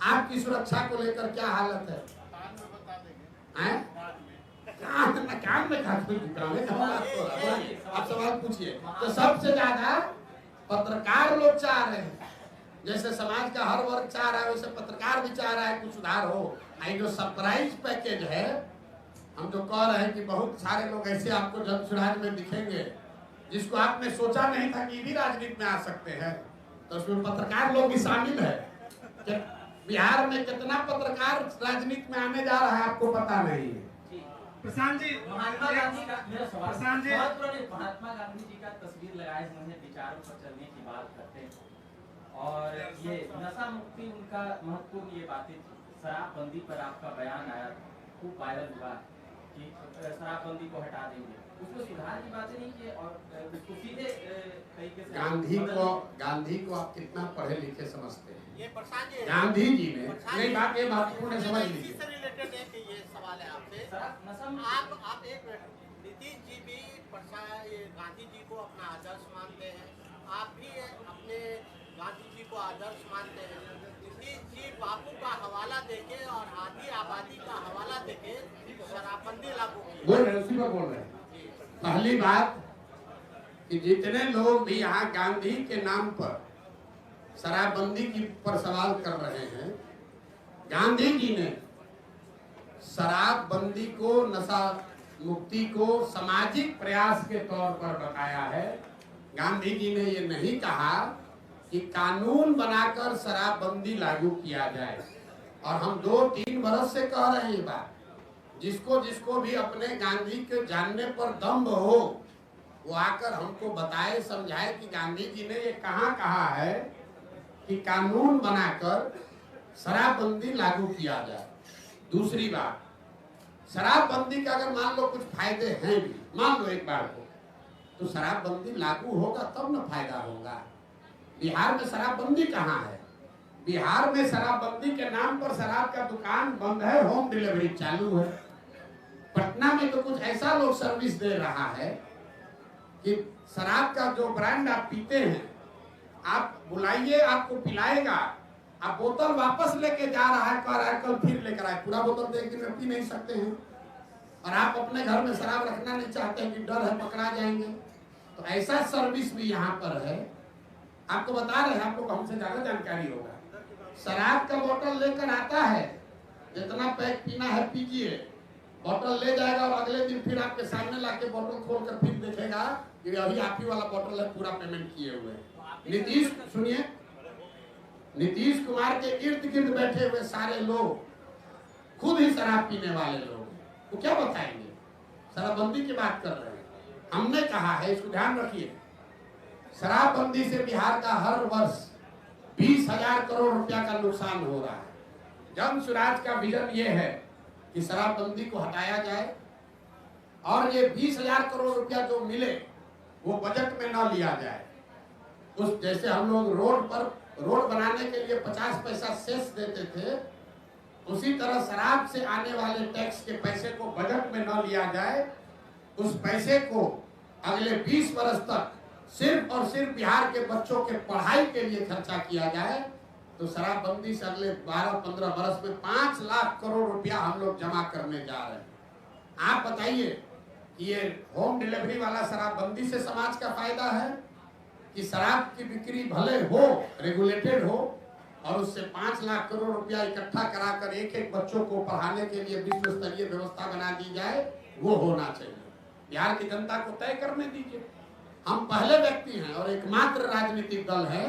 आपकी सुरक्षा को लेकर क्या हालत है। आप सवाल पूछिए। तो सबसे ज्यादा पत्रकार लोग चाह रहे हैं, जैसे समाज का हर वर्ग चाह रहा है वैसे पत्रकार भी चाह रहा है कुछ सुधार हो। जो सरप्राइज पैकेज है, हम जो कह रहे हैं कि बहुत सारे लोग ऐसे आपको जन स्वराज में दिखेंगे जिसको आपने सोचा नहीं था कि भी राजनीति में आ सकते हैं, तो उसमें पत्रकार लोग भी शामिल है। बिहार में कितना पत्रकार राजनीति में आने जा रहा है आपको पता नहीं है। प्रशांत जी, महात्मा गांधी का मेरा सवाल, महात्मा गांधी जी का तस्वीर लगाए हुए विचारों पर चलने की बात करते हैं और ये नशा मुक्ति उनका महत्वपूर्ण ये बातें थी। शराबबंदी पर आपका बयान आया, खूब वायरल हुआ कि शराबबंदी को हटा देंगे, उसमें सुधार की बातें नहीं की और उसको सीधे तरीके से गांधी को आप कितना पढ़े लिखे समझते हैं? ये प्रशांत जी, गांधी जी ने नहीं बात ये महत्वपूर्ण समझ इसी लीजिए। से रिलेटेड है कि ये सवाल है आपसे। आप एक मिनट, नीतीश जी भी गांधी जी को अपना आदर्श मानते हैं, आप भी अपने गांधी जी को आदर्श मानते हैं। नीतीश जी बापू का हवाला देके और आधी आबादी का हवाला देके शराबबंदी लागू की। बोल रहे उसी पर बोल रहे हैं। पहली बात कि जितने लोग भी यहाँ गांधी के नाम पर शराबबंदी की पर सवाल कर रहे हैं, गांधी जी ने शराबबंदी को, नशा मुक्ति को सामाजिक प्रयास के तौर पर बताया है। गांधी जी ने ये नहीं कहा कि कानून बनाकर शराबबंदी लागू किया जाए। और हम 2-3 बरस से कह रहे हैं ये बात। जिसको जिसको भी अपने गांधी के जानने पर दम्भ हो, वो आकर हमको बताए, समझाए कि गांधी जी ने ये कहाँ कहा है कि कानून बनाकर शराबबंदी लागू किया जाए। दूसरी बात, शराबबंदी का अगर मान लो कुछ फायदे हैं भी, मान लो एक बार को, तो शराबबंदी लागू होगा तब ना फायदा होगा। बिहार में शराबबंदी कहाँ है? बिहार में शराबबंदी के नाम पर शराब का दुकान बंद है, होम डिलीवरी चालू है। पटना में तो कुछ ऐसा लोग सर्विस दे रहा है कि शराब का जो ब्रांड आप पीते हैं, आप बुलाइए, आपको पिलाएगा, आप बोतल वापस लेके जा रहा है, कह रहा है कल फिर लेकर आए। पूरा बोतल तो एक दिन में पी नहीं सकते हैं। और आप अपने घर में शराब रखना नहीं चाहते हैं कि डर है पकड़ा जाएंगे। तो ऐसा सर्विस भी यहाँ पर है। आपको बता रहे हैं, आपको हमसे ज्यादा जानकारी होगा। शराब का बोतल लेकर आता है, जितना पैक पीना है पीजिए, बोतल ले जाएगा और अगले दिन फिर आपके सामने लाके बोतल खोलकर फिर देखेगा कि अभी आप ही वाला बोतल है, पूरा पेमेंट किए हुए। नीतीश सुनिए, नीतीश कुमार के इर्द गिर्द बैठे हुए सारे लोग खुद ही शराब पीने वाले लोग, तो क्या बताएंगे? शराबबंदी की बात कर रहे हैं। हमने कहा है, इसको ध्यान रखिए, शराबबंदी से बिहार का हर वर्ष 20,000 करोड़ रुपया का नुकसान हो रहा है। जन स्वराज का विजन ये है कि शराबबंदी को हटाया जाए और ये 20,000 करोड़ रुपया जो मिले वो बजट में न लिया जाए। उस जैसे हम लोग रोड बनाने के लिए 50 पैसा सेस देते थे, उसी तरह शराब से आने वाले टैक्स के पैसे को बजट में न लिया जाए। उस पैसे को अगले 20 वर्ष तक सिर्फ और सिर्फ बिहार के बच्चों के पढ़ाई के लिए खर्चा किया जाए। तो शराबबंदी से अगले 12-15 वर्ष में 5 लाख करोड़ रुपया हम लोग जमा करने जा रहे हैं। आप बताइए कि ये होम डिलीवरी वाला शराबबंदी से समाज का फायदा है कि शराब की बिक्री भले हो, रेगुलेटेड हो, और उससे 5 लाख करोड़ रुपया इकट्ठा कराकर एक बच्चों को पढ़ाने के लिए विश्व स्तरीय व्यवस्था बना दी जाए, वो होना चाहिए। बिहार की जनता को तय करने दीजिए। हम पहले व्यक्ति हैं और एकमात्र राजनीतिक दल है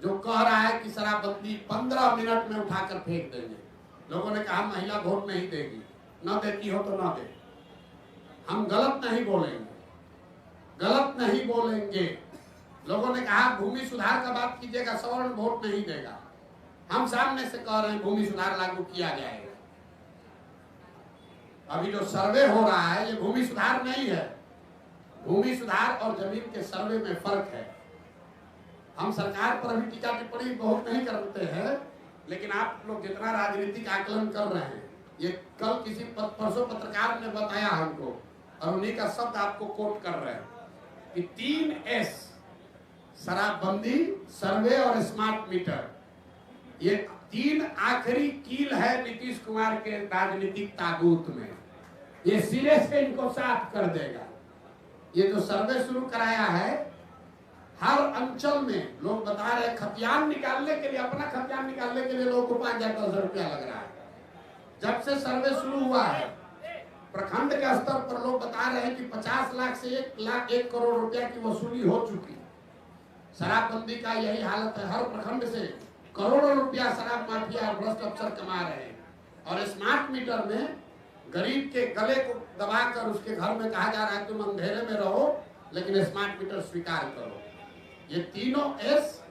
जो कह रहा है कि शराबबंदी 15 मिनट में उठाकर फेंक देंगे। लोगों ने कहा महिला वोट नहीं देगी, न देती हो तो न दे। हम गलत नहीं बोलेंगे, गलत नहीं बोलेंगे। लोगों ने कहा भूमि सुधार का बात कीजिएगा, सवर्ण वोट नहीं देगा। हम सामने से कह रहे हैं भूमि सुधार लागू किया जाएगा। अभी जो सर्वे हो रहा है ये भूमि सुधार नहीं है। भूमि सुधार और जमीन के सर्वे में फर्क है। हम सरकार पर अभी टीका टिप्पणी बहुत नहीं करते हैं, लेकिन आप लोग जितना राजनीतिक आकलन कर रहे हैं, ये कल किसी परसों पत्रकार ने बताया हमको, और उन्हीं का शब्द आपको कोट कर रहे हैं कि 3S, शराबबंदी, सर्वे और स्मार्ट मीटर, ये 3 आखिरी कील है नीतीश कुमार के राजनीतिक ताबूत में। ये सिरे से इनको साफ कर देगा। ये जो सर्वे शुरू कराया है, हर अंचल में लोग बता रहे खतियान निकालने के लिए, अपना खतियान निकालने के लिए लोगों को 5,000-10,000 रुपया लग रहा है। जब से सर्वे शुरू हुआ है, प्रखंड के स्तर पर लोग बता रहे हैं कि 50 लाख से 1 करोड़ रुपया की वसूली हो चुकी। शराबबंदी का यही हालत है। हर प्रखंड से करोड़ों रुपया शराब माफिया और भ्रष्ट अफसर कमा रहे हैं। और स्मार्ट मीटर में गरीब के गले को दबाकर उसके घर में कहा जा रहा है तुम अंधेरे में रहो, लेकिन स्मार्ट मीटर स्वीकार करो। ये तीनों एस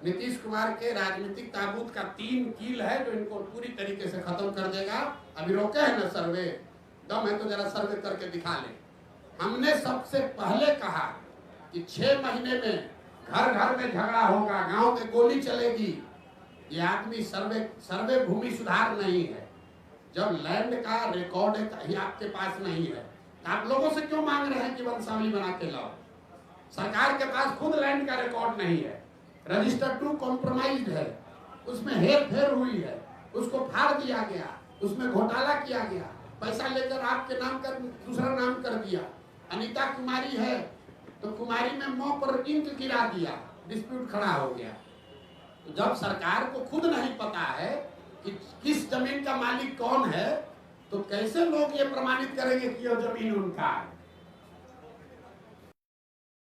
नीतीश कुमार के राजनीतिक ताबूत का 3 कील है जो इनको पूरी तरीके से खत्म कर देगा। अभी रोके है ना सर्वे, दम है तो जरा सर्वे करके दिखा ले। हमने सबसे पहले कहा कि 6 महीने में घर घर में झगड़ा होगा, गांव में गोली चलेगी। ये आदमी सर्वे भूमि सुधार नहीं है। जब लैंड का रिकॉर्ड ही आपके पास नहीं है, आप लोगों से क्यों मांग रहे हैं कि वंशावली बना के लाओ? सरकार के पास खुद लैंड का रिकॉर्ड नहीं है, रजिस्टर टू कॉम्प्रोमाइज्ड है, उसमें हेर फेर हुई है, उसको फाड़ दिया गया, उसमें घोटाला किया गया, पैसा लेकर आपके नाम कर दूसरा नाम कर दिया। अनीता कुमारी है तो कुमारी में मुंह पर इंक गिरा दिया, डिस्प्यूट खड़ा हो गया। तो जब सरकार को खुद नहीं पता है कि किस जमीन का मालिक कौन है, तो कैसे लोग ये प्रमाणित करेंगे कि यह जमीन उनका है?